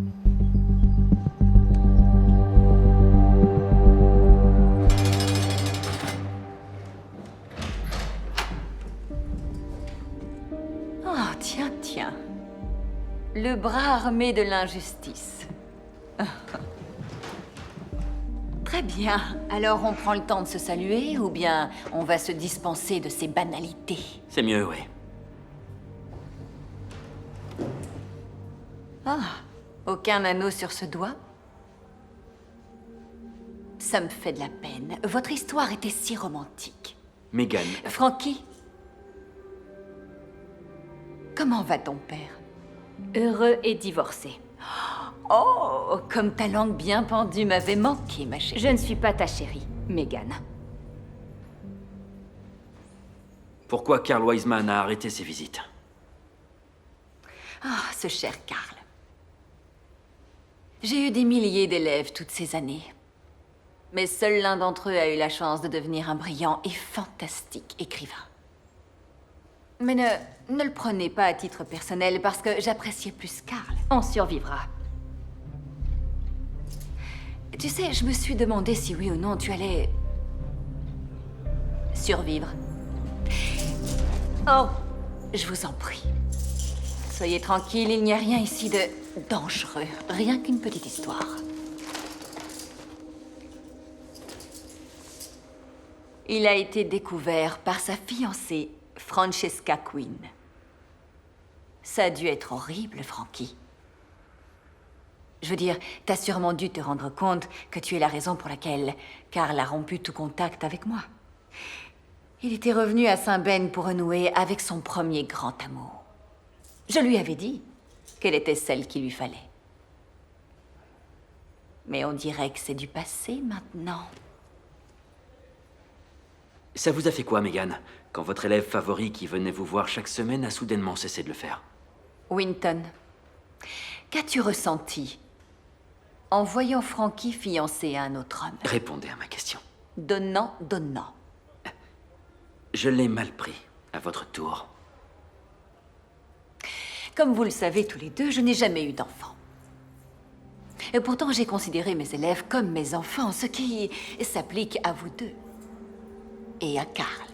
Oh, tiens, tiens. Le bras armé de l'injustice. Très bien. Alors on prend le temps de se saluer ou bien on va se dispenser de ces banalités? C'est mieux, oui. Ah, aucun anneau sur ce doigt? Ça me fait de la peine. Votre histoire était si romantique. Megan. Frankie, comment va ton père? Heureux et divorcé. Oh, comme ta langue bien pendue m'avait manqué, ma chérie. Je ne suis pas ta chérie, Megan. Pourquoi Carl Wiseman a arrêté ses visites? Ah, ce cher Carl. J'ai eu des milliers d'élèves toutes ces années. Mais seul l'un d'entre eux a eu la chance de devenir un brillant et fantastique écrivain. Mais ne le prenez pas à titre personnel parce que j'appréciais plus Carl. On survivra. Tu sais, je me suis demandé si oui ou non tu allais... survivre. Oh, je vous en prie. Soyez tranquille, il n'y a rien ici de dangereux. Rien qu'une petite histoire. Il a été découvert par sa fiancée, Francesca Quinn. Ça a dû être horrible, Frankie. Je veux dire, t'as sûrement dû te rendre compte que tu es la raison pour laquelle Carl a rompu tout contact avec moi. Il était revenu à Saint-Ben pour renouer avec son premier grand amour. Je lui avais dit qu'elle était celle qu'il lui fallait. Mais on dirait que c'est du passé maintenant. Ça vous a fait quoi, Megan, quand votre élève favori qui venait vous voir chaque semaine a soudainement cessé de le faire? Winton, qu'as-tu ressenti en voyant Frankie fiancé à un autre homme? Répondez à ma question. Donnant. Je l'ai mal pris, à votre tour. Comme vous le savez tous les deux, je n'ai jamais eu d'enfant. Et pourtant, j'ai considéré mes élèves comme mes enfants, ce qui s'applique à vous deux. Et à Carl.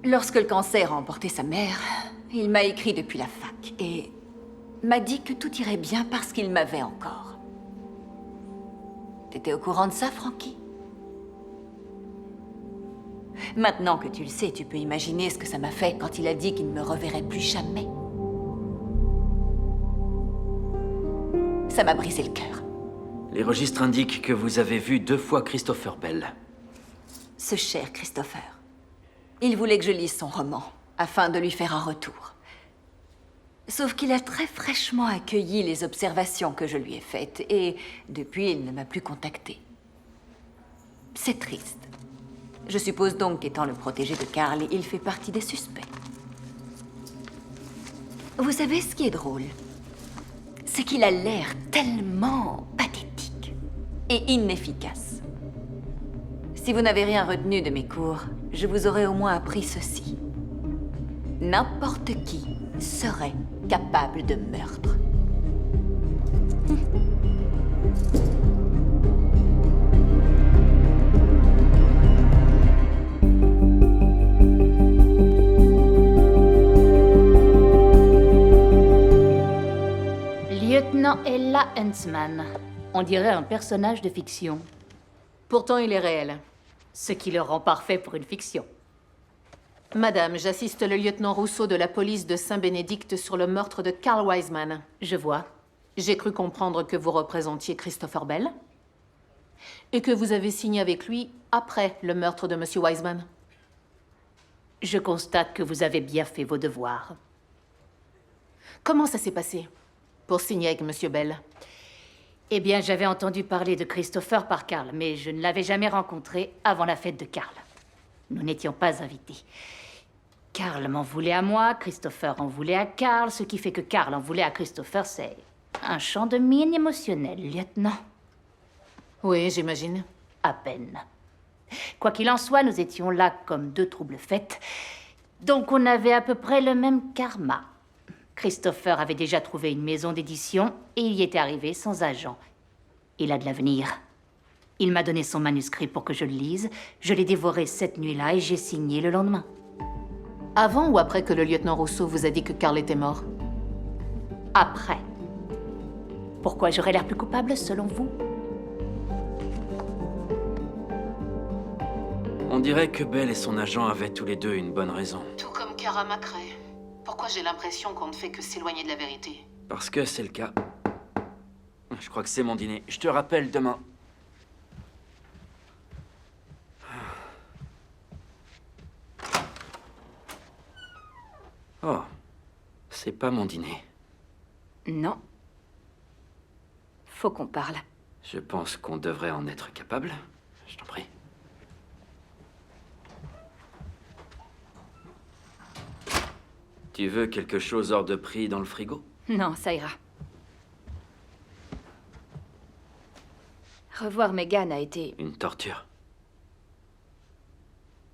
Lorsque le cancer a emporté sa mère, il m'a écrit depuis la fac et m'a dit que tout irait bien parce qu'il m'avait encore. T'étais au courant de ça, Frankie? Maintenant que tu le sais, tu peux imaginer ce que ça m'a fait quand il a dit qu'il ne me reverrait plus jamais. Ça m'a brisé le cœur. Les registres indiquent que vous avez vu 2 fois Christopher Bell. Ce cher Christopher. Il voulait que je lise son roman, afin de lui faire un retour. Sauf qu'il a très fraîchement accueilli les observations que je lui ai faites, et depuis, il ne m'a plus contacté. C'est triste. Je suppose donc qu'étant le protégé de Carl, il fait partie des suspects. Vous savez ce qui est drôle? C'est qu'il a l'air tellement pathétique et inefficace. Si vous n'avez rien retenu de mes cours, je vous aurais au moins appris ceci. N'importe qui serait capable de meurtre. Lieutenant Ella Huntsman. On dirait un personnage de fiction. Pourtant, il est réel. Ce qui le rend parfait pour une fiction. Madame, j'assiste le lieutenant Rousseau de la police de Saint-Bénédicte sur le meurtre de Carl Wiseman. Je vois. J'ai cru comprendre que vous représentiez Christopher Bell et que vous avez signé avec lui après le meurtre de Monsieur Wiseman. Je constate que vous avez bien fait vos devoirs. Comment ça s'est passé pour signer avec Monsieur Bell? Eh bien, j'avais entendu parler de Christopher par Carl, mais je ne l'avais jamais rencontré avant la fête de Carl. Nous n'étions pas invités. Carl m'en voulait à moi, Christopher en voulait à Carl, ce qui fait que Carl en voulait à Christopher, c'est un champ de mine émotionnel, lieutenant. Oui, j'imagine. À peine. Quoi qu'il en soit, nous étions là comme 2 troubles faits, donc on avait à peu près le même karma. Christopher avait déjà trouvé une maison d'édition et il y était arrivé sans agent. Il a de l'avenir. Il m'a donné son manuscrit pour que je le lise. Je l'ai dévoré cette nuit-là et j'ai signé le lendemain. Avant ou après que le lieutenant Rousseau vous a dit que Carl était mort? Après. Pourquoi j'aurais l'air plus coupable, selon vous? On dirait que Bell et son agent avaient tous les deux une bonne raison. Tout comme Kara Macrae. Pourquoi j'ai l'impression qu'on ne fait que s'éloigner de la vérité? Parce que c'est le cas. Je crois que c'est mon dîner. Je te rappelle demain. Oh, c'est pas mon dîner. Non. Faut qu'on parle. Je pense qu'on devrait en être capable. Je t'en prie. Tu veux quelque chose hors de prix dans le frigo? Non, ça ira. Revoir Megan a été... Une torture.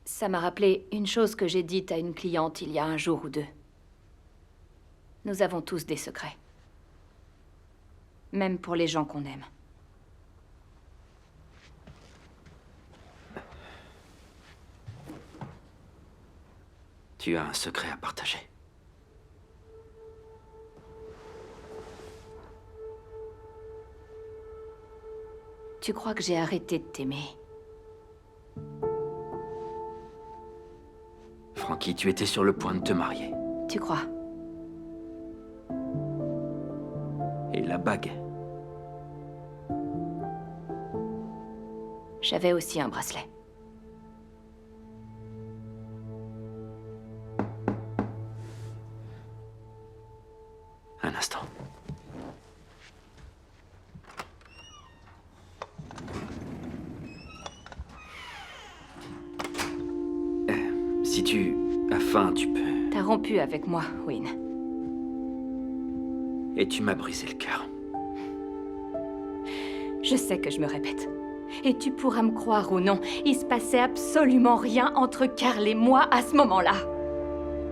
Ça m'a rappelé une chose que j'ai dite à une cliente il y a un jour ou deux. Nous avons tous des secrets. Même pour les gens qu'on aime. Tu as un secret à partager. Tu crois que j'ai arrêté de t'aimer? Frankie, tu étais sur le point de te marier. Tu crois? Et la bague. J'avais aussi un bracelet. Un instant. Si tu as faim, tu peux... T'as rompu avec moi, Wynne. Et tu m'as brisé le cœur. Je sais que je me répète. Et tu pourras me croire ou non, il se passait absolument rien entre Carl et moi à ce moment-là.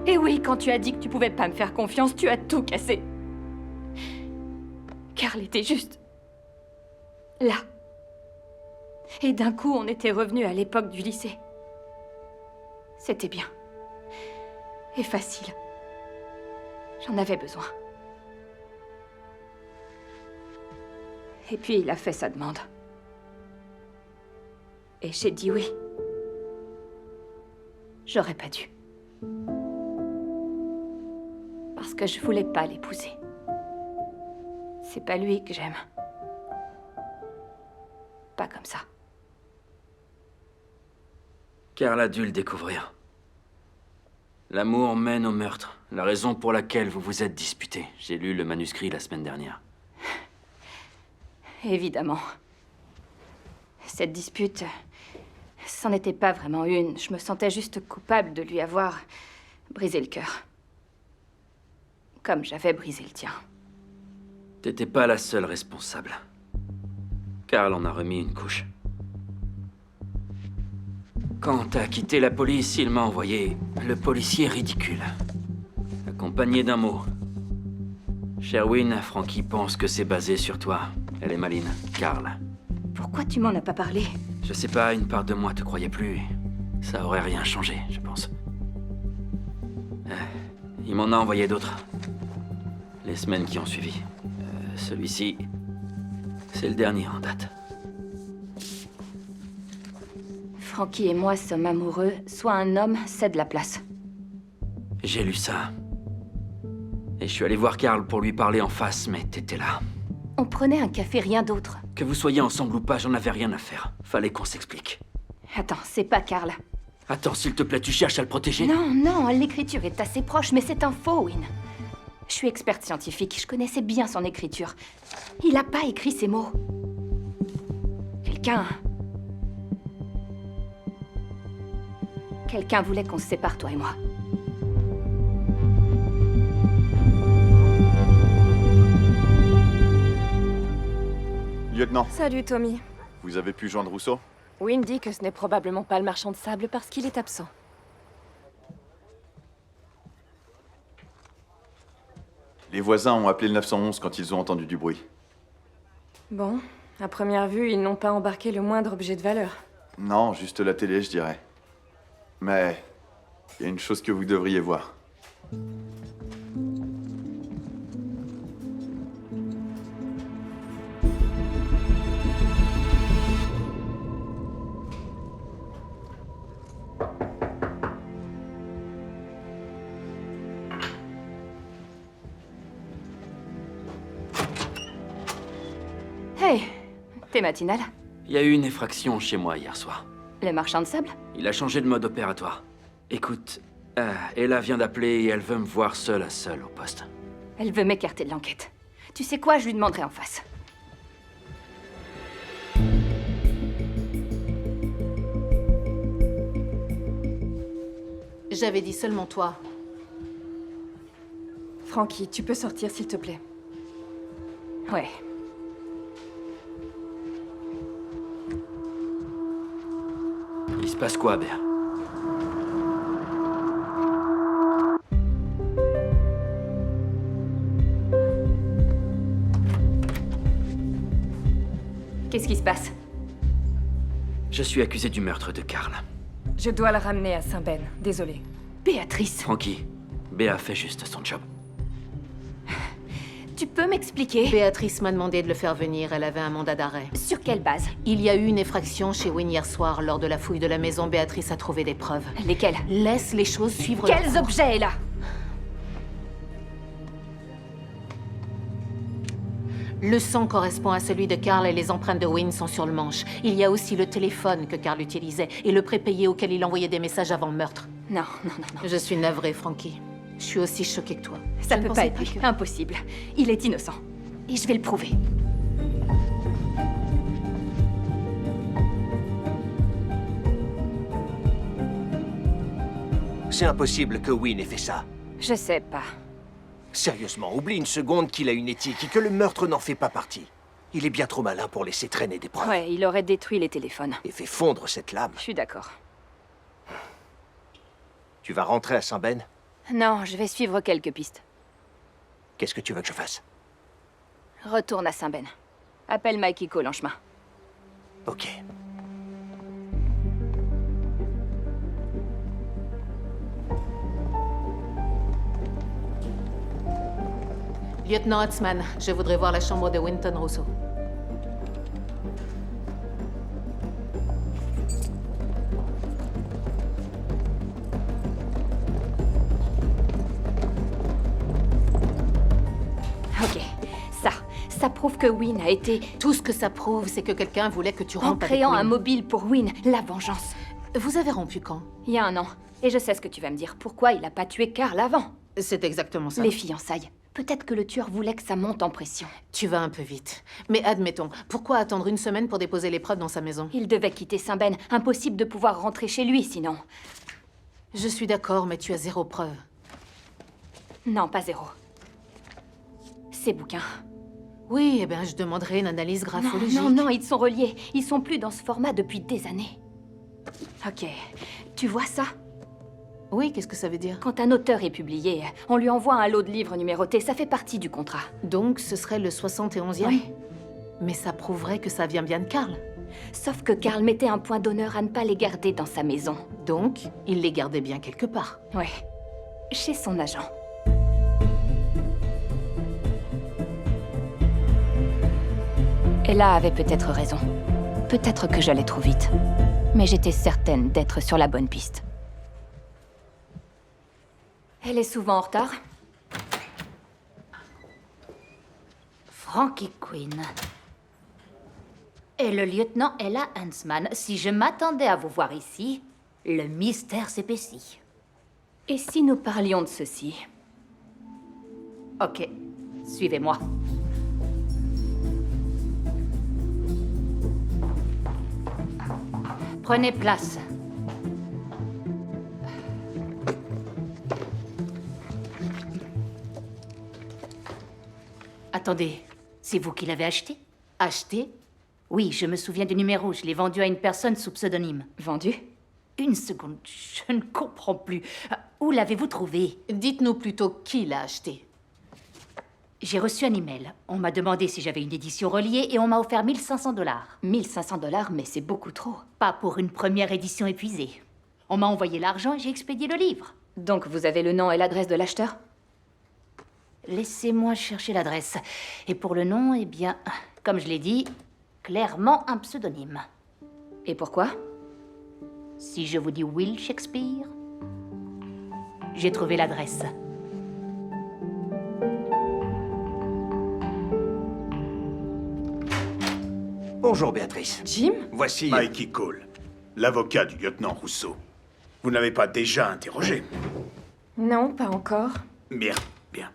Et oui, quand tu as dit que tu pouvais pas me faire confiance, tu as tout cassé. Carl était juste... là. Et d'un coup, on était revenus à l'époque du lycée. C'était bien. Et facile. J'en avais besoin. Et puis il a fait sa demande. Et j'ai dit oui. J'aurais pas dû. Parce que je voulais pas l'épouser. C'est pas lui que j'aime. Pas comme ça. Carl a dû le découvrir. L'amour mène au meurtre. La raison pour laquelle vous vous êtes disputés. J'ai lu le manuscrit la semaine dernière. Évidemment. Cette dispute, c'en était pas vraiment une. Je me sentais juste coupable de lui avoir brisé le cœur. Comme j'avais brisé le tien. T'étais pas la seule responsable. Carl en a remis une couche. Quand t'as quitté la police, il m'a envoyé le policier ridicule. Accompagné d'un mot. Sherwin, Frankie pense que c'est basé sur toi. Elle est maline, Carl. Pourquoi tu m'en as pas parlé? Je sais pas, une part de moi te croyait plus. Ça aurait rien changé, je pense. Il m'en a envoyé d'autres. Les semaines qui ont suivi. Celui-ci, c'est le dernier en date. Frankie et moi sommes amoureux, soit un homme cède la place. J'ai lu ça. Et je suis allé voir Carl pour lui parler en face, mais t'étais là. On prenait un café, rien d'autre. Que vous soyez ensemble ou pas, j'en avais rien à faire. Fallait qu'on s'explique. Attends, c'est pas Carl. Attends, s'il te plaît, tu cherches à le protéger? Non, non, l'écriture est assez proche, mais c'est un faux, Wynne. Je suis experte scientifique, je connaissais bien son écriture. Il a pas écrit ces mots. Quelqu'un voulait qu'on se sépare, toi et moi. Lieutenant. Salut, Tommy. Vous avez pu joindre Rousseau? Wynne dit que ce n'est probablement pas le marchand de sable parce qu'il est absent. Les voisins ont appelé le 911 quand ils ont entendu du bruit. Bon, à première vue, ils n'ont pas embarqué le moindre objet de valeur. Non, juste la télé, je dirais. Mais il y a une chose que vous devriez voir. Hey, t'es matinale? Il y a eu une effraction chez moi hier soir. Le marchand de sable? Il a changé de mode opératoire. Écoute, Ella vient d'appeler et elle veut me voir seule à seule au poste. Elle veut m'écarter de l'enquête. Tu sais quoi, je lui demanderai en face. J'avais dit seulement toi. Frankie, tu peux sortir, s'il te plaît. Ouais. Il se passe quoi, Béa? Qu'est-ce qui se passe? Je suis accusé du meurtre de Karl. Je dois le ramener à Saint-Ben. Désolée. Béatrice, Frankie, Béa fait juste son job. tu peux m'expliquer? Béatrice m'a demandé de le faire venir, elle avait un mandat d'arrêt. Sur quelle base? Il y a eu une effraction chez Wynne hier soir. Lors de la fouille de la maison, Béatrice a trouvé des preuves. Lesquelles? Laisse les choses suivre leur Quels cours. objets, là? Le sang correspond à celui de Karl et les empreintes de Wynne sont sur le manche. Il y a aussi le téléphone que Karl utilisait et le prépayé auquel il envoyait des messages avant le meurtre. Non, non, non, non. Je suis navrée, Frankie. Je suis aussi choquée que toi. Ça Je ne peut pas pensais être lui. que- Impossible. Il est innocent. Et je vais le prouver. C'est impossible que Wynne ait fait ça. Je sais pas. Sérieusement, oublie une seconde qu'il a une éthique et que le meurtre n'en fait pas partie. Il est bien trop malin pour laisser traîner des preuves. Ouais, il aurait détruit les téléphones. Et fait fondre cette lame. Je suis d'accord. Tu vas rentrer à Saint-Ben? Non, je vais suivre quelques pistes. Qu'est-ce que tu veux que je fasse? Retourne à Saint-Ben. Appelle Mikey Cole en chemin. Ok. Lieutenant Hatzman, je voudrais voir la chambre de Winton Rousseau. Ok. Ça prouve que Wynne a été... Tout ce que ça prouve, c'est que quelqu'un voulait que tu En rompes avec créant un Wynne. mobile pour Wynne, la vengeance. Vous avez rompu quand? Il y a 1 an. Et je sais ce que tu vas me dire. Pourquoi il a pas tué Karl avant? C'est exactement ça. Les fiançailles. Peut-être que le tueur voulait que ça monte en pression. Tu vas un peu vite. Mais admettons, pourquoi attendre 1 semaine pour déposer les preuves dans sa maison? Il devait quitter Saint-Ben. Impossible de pouvoir rentrer chez lui, sinon. Je suis d'accord, mais tu as 0 preuve. Non, pas 0. Ces bouquins. Oui, eh bien, je demanderai une analyse graphologique. Non, non, ils sont reliés. Ils sont plus dans ce format depuis des années. Ok. Tu vois ça? Oui, qu'est-ce que ça veut dire? Quand un auteur est publié, on lui envoie un lot de livres numérotés. Ça fait partie du contrat. Donc, ce serait le 71e? Oui. Mais ça prouverait que ça vient bien de Karl. Sauf que Karl mettait un point d'honneur à ne pas les garder dans sa maison. Donc, il les gardait bien quelque part. Ouais. Chez son agent. Ella avait peut-être raison. Peut-être que j'allais trop vite. Mais j'étais certaine d'être sur la bonne piste. Elle est souvent en retard. Frankie Quinn. Et le lieutenant Ella Huntsman. Si je m'attendais à vous voir ici, le mystère s'épaissit. Et si nous parlions de ceci? Ok, suivez-moi. Prenez place. Attendez, c'est vous qui l'avez acheté? Acheté? Oui, je me souviens du numéro. Je l'ai vendu à une personne sous pseudonyme. Vendu? Une seconde, je ne comprends plus. Où l'avez-vous trouvé? Dites-nous plutôt qui l'a acheté. J'ai reçu un email. On m'a demandé si j'avais une édition reliée et on m'a offert 1500 $. 1500 $, mais c'est beaucoup trop. Pas pour une première édition épuisée. On m'a envoyé l'argent et j'ai expédié le livre. Donc vous avez le nom et l'adresse de l'acheteur? Laissez-moi chercher l'adresse. Et pour le nom, eh bien, comme je l'ai dit, clairement un pseudonyme. Et pourquoi? Si je vous dis Will Shakespeare, j'ai trouvé l'adresse. Bonjour, Béatrice. Jim? Voici... Mikey Cole, l'avocat du lieutenant Rousseau. Vous n'avez pas déjà interrogé? Non, pas encore. Bien, bien.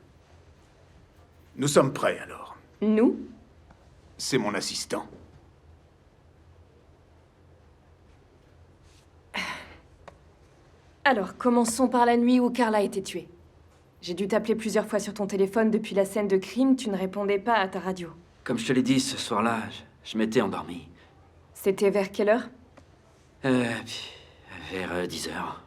Nous sommes prêts, alors. Nous? C'est mon assistant. Alors, commençons par la nuit où Karl a été tué. J'ai dû t'appeler plusieurs fois sur ton téléphone depuis la scène de crime, tu ne répondais pas à ta radio. Comme je te l'ai dit, ce soir-là, je m'étais endormi. C'était vers quelle heure? Vers 10 heures.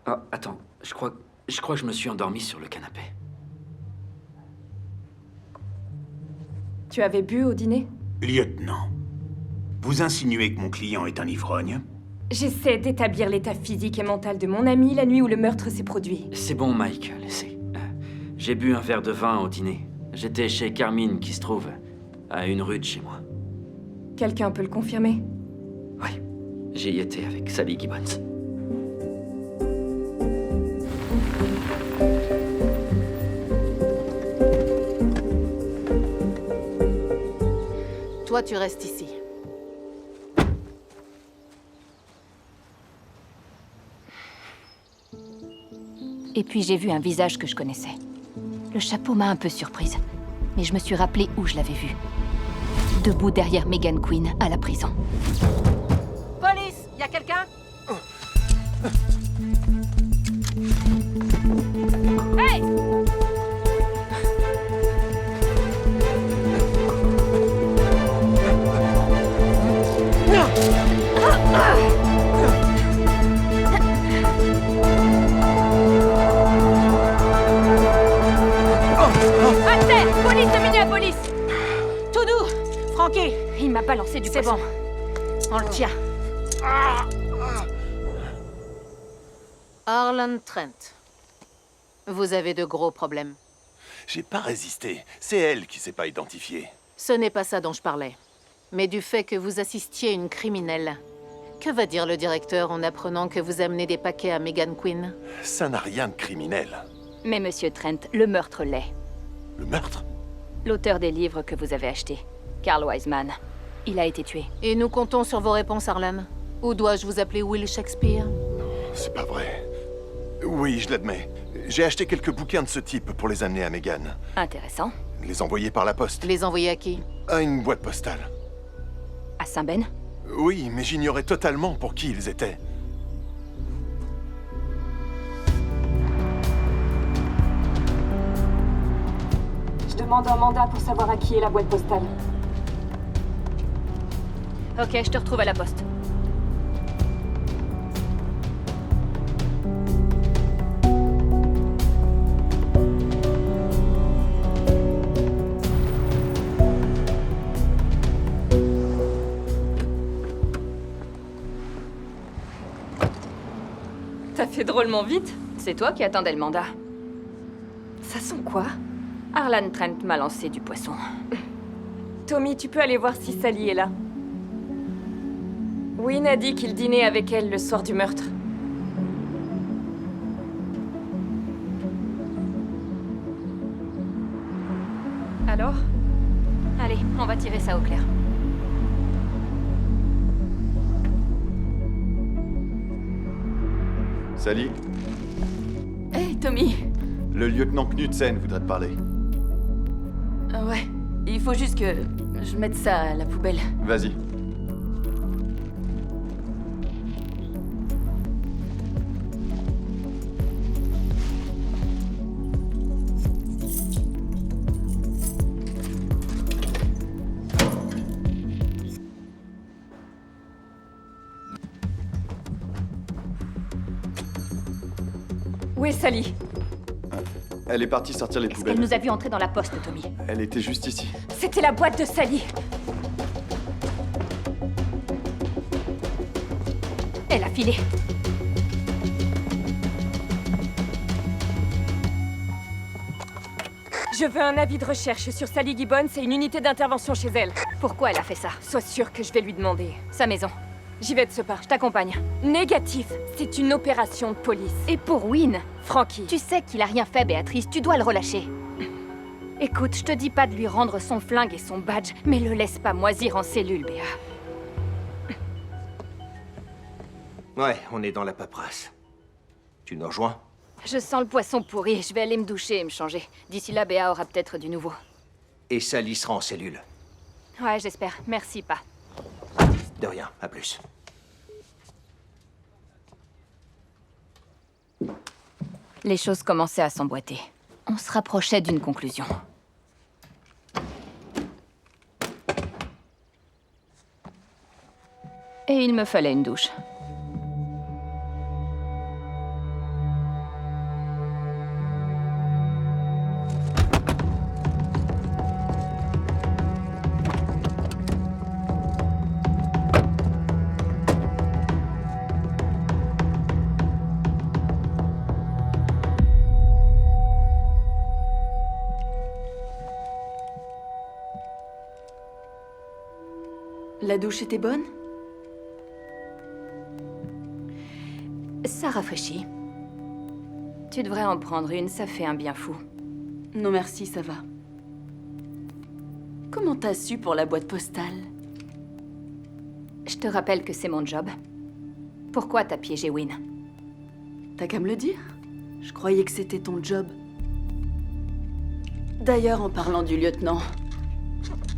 Oh, attends, je crois que je me suis endormi sur le canapé. Tu avais bu au dîner? Lieutenant, vous insinuez que mon client est un ivrogne? J'essaie d'établir l'état physique et mental de mon ami la nuit où le meurtre s'est produit. C'est bon, Mike, laissez. J'ai bu un verre de vin au dîner. J'étais chez Carmine, qui se trouve à 1 rue de chez moi. Quelqu'un peut le confirmer? Oui, j'y étais avec Sally Gibbons. Toi, tu restes ici. Et puis j'ai vu un visage que je connaissais. Le chapeau m'a un peu surprise, mais je me suis rappelé où je l'avais vu. Debout derrière Megan Quinn, à la prison. Police, y a quelqu'un? Hey! À terre! Police de Minneapolis! Tout doux! Frankie! Il m'a balancé du C'est poisson. bon. On le tient. Harlan Trent. Vous avez de gros problèmes. J'ai pas résisté. C'est elle qui s'est pas identifiée. Ce n'est pas ça dont je parlais, mais du fait que vous assistiez une criminelle. Que va dire le directeur en apprenant que vous amenez des paquets à Megan Quinn? Ça n'a rien de criminel. Mais Monsieur Trent, le meurtre l'est. Le meurtre? L'auteur des livres que vous avez achetés, Carl Wiseman, il a été tué. Et nous comptons sur vos réponses, Harlan. Ou dois-je vous appeler Will Shakespeare? C'est pas vrai. Oui, je l'admets. J'ai acheté quelques bouquins de ce type pour les amener à Megan. Intéressant. Les envoyer par la poste. Les envoyer à qui? À une boîte postale. À Saint-Ben? Oui, mais j'ignorais totalement pour qui ils étaient. Je demande un mandat pour savoir à qui est la boîte postale. Ok, je te retrouve à la poste. T'as fait drôlement vite. C'est toi qui attendais le mandat. Ça sent quoi? Harlan Trent m'a lancé du poisson. Tommy, tu peux aller voir si Sally est là. Wynne a dit qu'il dînait avec elle le soir du meurtre. Alors? Allez, on va tirer ça au clair. Sally, Hey, Tommy. le lieutenant Knudsen voudrait te parler. Ouais, il faut juste que je mette ça à la poubelle. Vas-y. Où est Sally? Elle est partie sortir les Est-ce poubelles. qu'elle nous a vu entrer dans la poste, Tommy? Elle était juste ici. C'était la boîte de Sally. Elle a filé. Je veux un avis de recherche sur Sally Gibbons et une unité d'intervention chez elle. Pourquoi elle a fait ça? Sois sûr que je vais lui demander. Sa maison. J'y vais de ce pas. Je t'accompagne. Négatif. C'est une opération de police. Et pour Wynne, Frankie. tu sais qu'il a rien fait, Béatrice. Tu dois le relâcher. Écoute, je te dis pas de lui rendre son flingue et son badge, mais le laisse pas moisir en cellule, Béa. Ouais, on est dans la paperasse. Tu nous rejoins? Je sens le poisson pourri. Je vais aller me doucher et me changer. D'ici là, Béa aura peut-être du nouveau. Et Sally sera en cellule. Ouais, j'espère. Merci, pas. De rien, à plus. Les choses commençaient à s'emboîter. On se rapprochait d'une conclusion. Et il me fallait une douche. La douche était bonne? Ça rafraîchit. Tu devrais en prendre une, ça fait un bien fou. Non merci, ça va. Comment t'as su pour la boîte postale? Je te rappelle que c'est mon job. Pourquoi t'as piégé Wynne? T'as qu'à me le dire. Je croyais que c'était ton job. D'ailleurs, en parlant du lieutenant,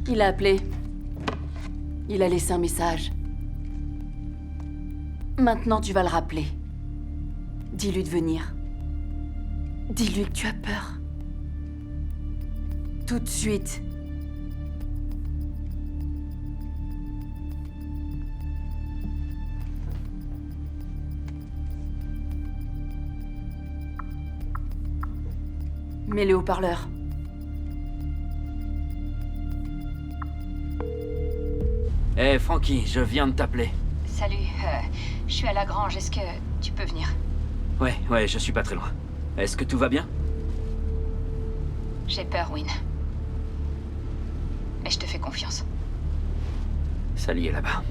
il a appelé. Il a laissé un message. Maintenant, tu vas le rappeler. Dis-lui de venir. Dis-lui que tu as peur. Tout de suite. Mets-le au haut-parleur. Hé, Frankie, je viens de t'appeler. Salut, je suis à la grange, est-ce que tu peux venir? Ouais, je suis pas très loin. Est-ce que tout va bien? J'ai peur, Wynne. Mais je te fais confiance. Sally est là-bas.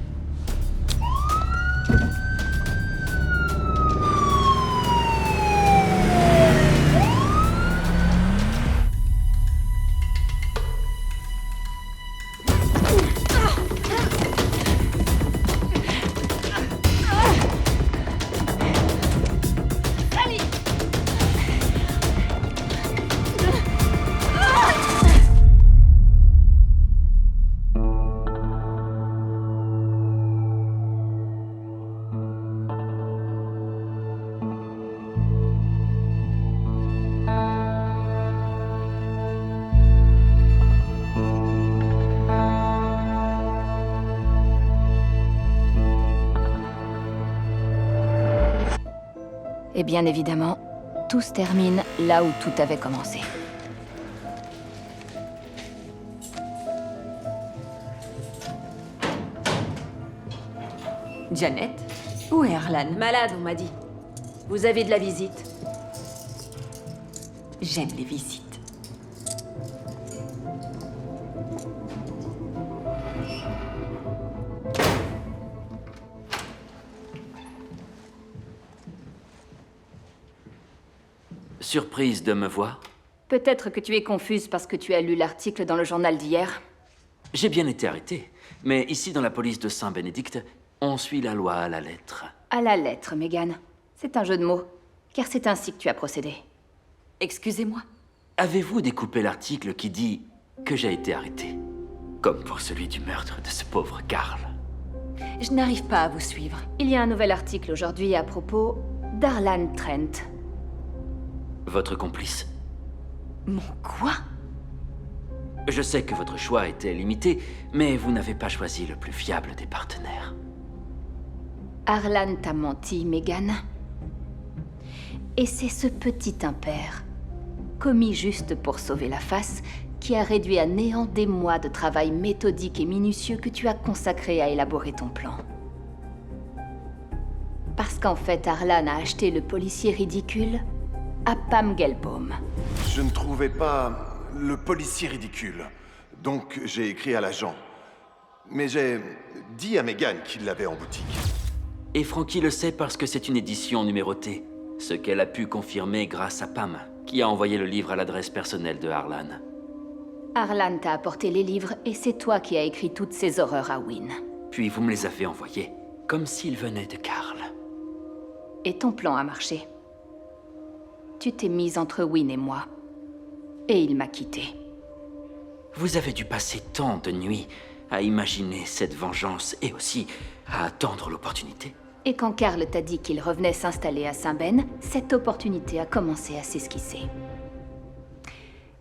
Et bien évidemment, tout se termine là où tout avait commencé. Janet? Où est Arlan? Malade, on m'a dit. Vous avez de la visite. J'aime les visites. Surprise de me voir? Peut-être que tu es confuse parce que tu as lu l'article dans le journal d'hier. J'ai bien été arrêté, mais ici dans la police de Saint-Bénédicte, on suit la loi à la lettre. À la lettre, Megan. C'est un jeu de mots, car c'est ainsi que tu as procédé. Excusez-moi. Avez-vous découpé l'article qui dit que j'ai été arrêté? Comme pour celui du meurtre de ce pauvre Carl. Je n'arrive pas à vous suivre. Il y a un nouvel article aujourd'hui à propos d'Arlan Trent. Votre complice. Mon quoi? Je sais que votre choix était limité, mais vous n'avez pas choisi le plus fiable des partenaires. Arlan t'a menti, Megan. Et c'est ce petit impair, commis juste pour sauver la face, qui a réduit à néant des mois de travail méthodique et minutieux que tu as consacré à élaborer ton plan. Parce qu'en fait, Arlan a acheté le policier ridicule à Pam Gelbaum. Je ne trouvais pas le policier ridicule, donc j'ai écrit à l'agent. Mais j'ai dit à Megan qu'il l'avait en boutique. Et Frankie le sait parce que c'est une édition numérotée, ce qu'elle a pu confirmer grâce à Pam, qui a envoyé le livre à l'adresse personnelle de Arlan. Arlan t'a apporté les livres et c'est toi qui as écrit toutes ces horreurs à Wynne. Puis vous me les avez envoyés, comme s'ils venaient de Carl. Et ton plan a marché. Tu t'es mise entre Wynne et moi. Et il m'a quitté. Vous avez dû passer tant de nuits à imaginer cette vengeance et aussi à attendre l'opportunité. Et quand Karl t'a dit qu'il revenait s'installer à Saint-Ben, cette opportunité a commencé à s'esquisser.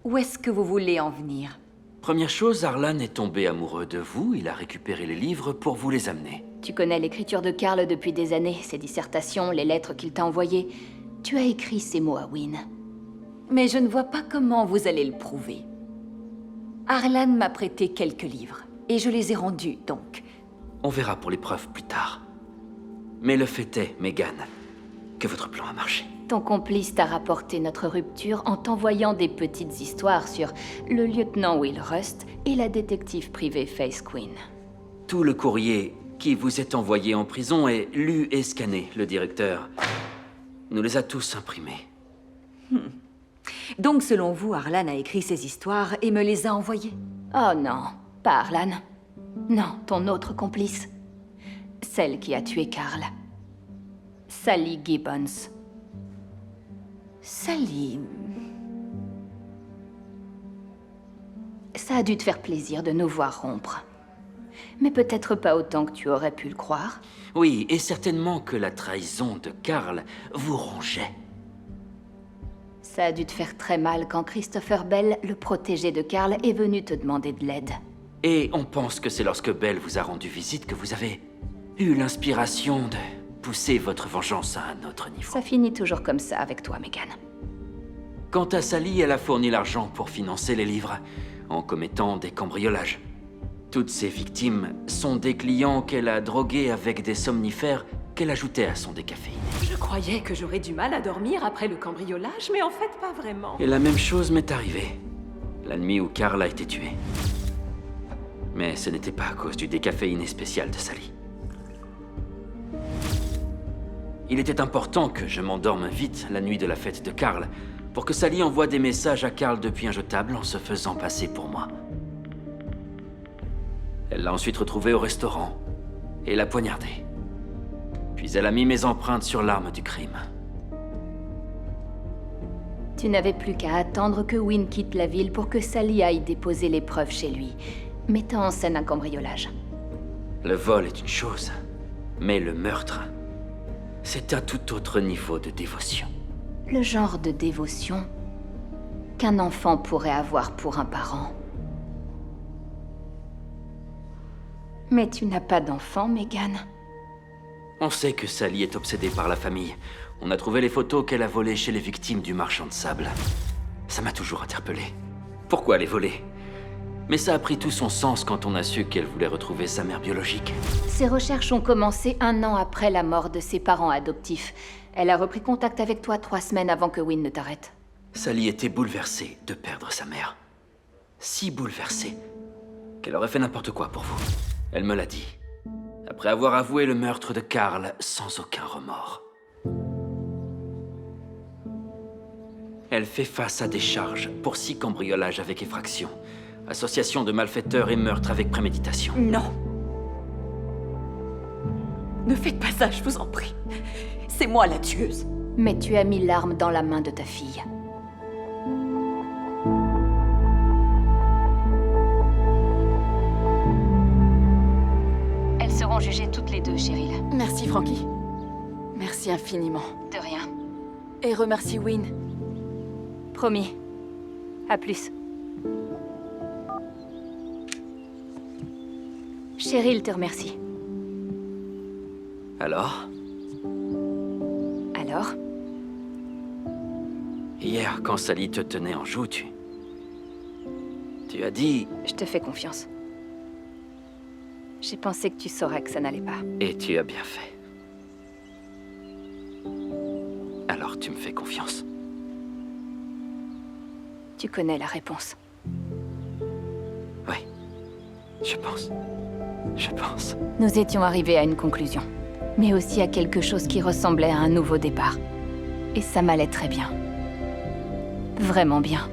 Où est-ce que vous voulez en venir? Première chose, Arlan est tombé amoureux de vous, il a récupéré les livres pour vous les amener. Tu connais l'écriture de Karl depuis des années, ses dissertations, les lettres qu'il t'a envoyées. Tu as écrit ces mots à Wynne. Mais je ne vois pas comment vous allez le prouver. Arlan m'a prêté quelques livres, et je les ai rendus, donc. On verra pour les preuves plus tard. Mais le fait est, Megan, que votre plan a marché. Ton complice t'a rapporté notre rupture en t'envoyant des petites histoires sur le lieutenant Will Rust et la détective privée Faith Quinn. Tout le courrier qui vous est envoyé en prison est lu et scanné, le directeur nous les a tous imprimés. Donc, selon vous, Arlan a écrit ces histoires et me les a envoyées? Oh non, pas Arlan. Non, ton autre complice. Celle qui a tué Karl. Sally Gibbons. Sally... Ça a dû te faire plaisir de nous voir rompre. Mais peut-être pas autant que tu aurais pu le croire. Oui, et certainement que la trahison de Karl vous rongeait. Ça a dû te faire très mal quand Christopher Bell, le protégé de Karl, est venu te demander de l'aide. Et on pense que c'est lorsque Bell vous a rendu visite que vous avez eu l'inspiration de pousser votre vengeance à un autre niveau. Ça finit toujours comme ça avec toi, Megan. Quant à Sally, elle a fourni l'argent pour financer les livres, en commettant des cambriolages. Toutes ces victimes sont des clients qu'elle a drogués avec des somnifères qu'elle ajoutait à son décaféiné. Je croyais que j'aurais du mal à dormir après le cambriolage, mais en fait pas vraiment. Et la même chose m'est arrivée, la nuit où Karl a été tué. Mais ce n'était pas à cause du décaféiné spécial de Sally. Il était important que je m'endorme vite la nuit de la fête de Karl, pour que Sally envoie des messages à Karl depuis un jetable en se faisant passer pour moi. Elle l'a ensuite retrouvé au restaurant et l'a poignardé. Puis elle a mis mes empreintes sur l'arme du crime. Tu n'avais plus qu'à attendre que Wynne quitte la ville pour que Sally aille déposer les preuves chez lui, mettant en scène un cambriolage. Le vol est une chose, mais le meurtre, c'est un tout autre niveau de dévotion. Le genre de dévotion qu'un enfant pourrait avoir pour un parent. Mais tu n'as pas d'enfant, Megan. On sait que Sally est obsédée par la famille. On a trouvé les photos qu'elle a volées chez les victimes du marchand de sable. Ça m'a toujours interpellé. Pourquoi les voler? Mais ça a pris tout son sens quand on a su qu'elle voulait retrouver sa mère biologique. Ses recherches ont commencé 1 an après la mort de ses parents adoptifs. Elle a repris contact avec toi 3 semaines avant que Wynne ne t'arrête. Sally était bouleversée de perdre sa mère. Si bouleversée qu'elle aurait fait n'importe quoi pour vous. Elle me l'a dit. Après avoir avoué le meurtre de Karl sans aucun remords. Elle fait face à des charges pour 6 cambriolages avec effraction, association de malfaiteurs et meurtre avec préméditation. Non. Ne faites pas ça, je vous en prie. C'est moi la tueuse. Mais tu as mis l'arme dans la main de ta fille. Elles seront jugées toutes les deux, Cheryl. Merci, Frankie. Merci infiniment. De rien. Et remercie Wynne. Promis. À plus. Cheryl te remercie. Alors? Alors? Hier, quand Sally te tenait en joue, tu as dit... Je te fais confiance. J'ai pensé que tu saurais que ça n'allait pas. Et tu as bien fait. Alors tu me fais confiance. Tu connais la réponse. Oui, je pense. Je pense. Nous étions arrivés à une conclusion, mais aussi à quelque chose qui ressemblait à un nouveau départ. Et ça m'allait très bien. Vraiment bien.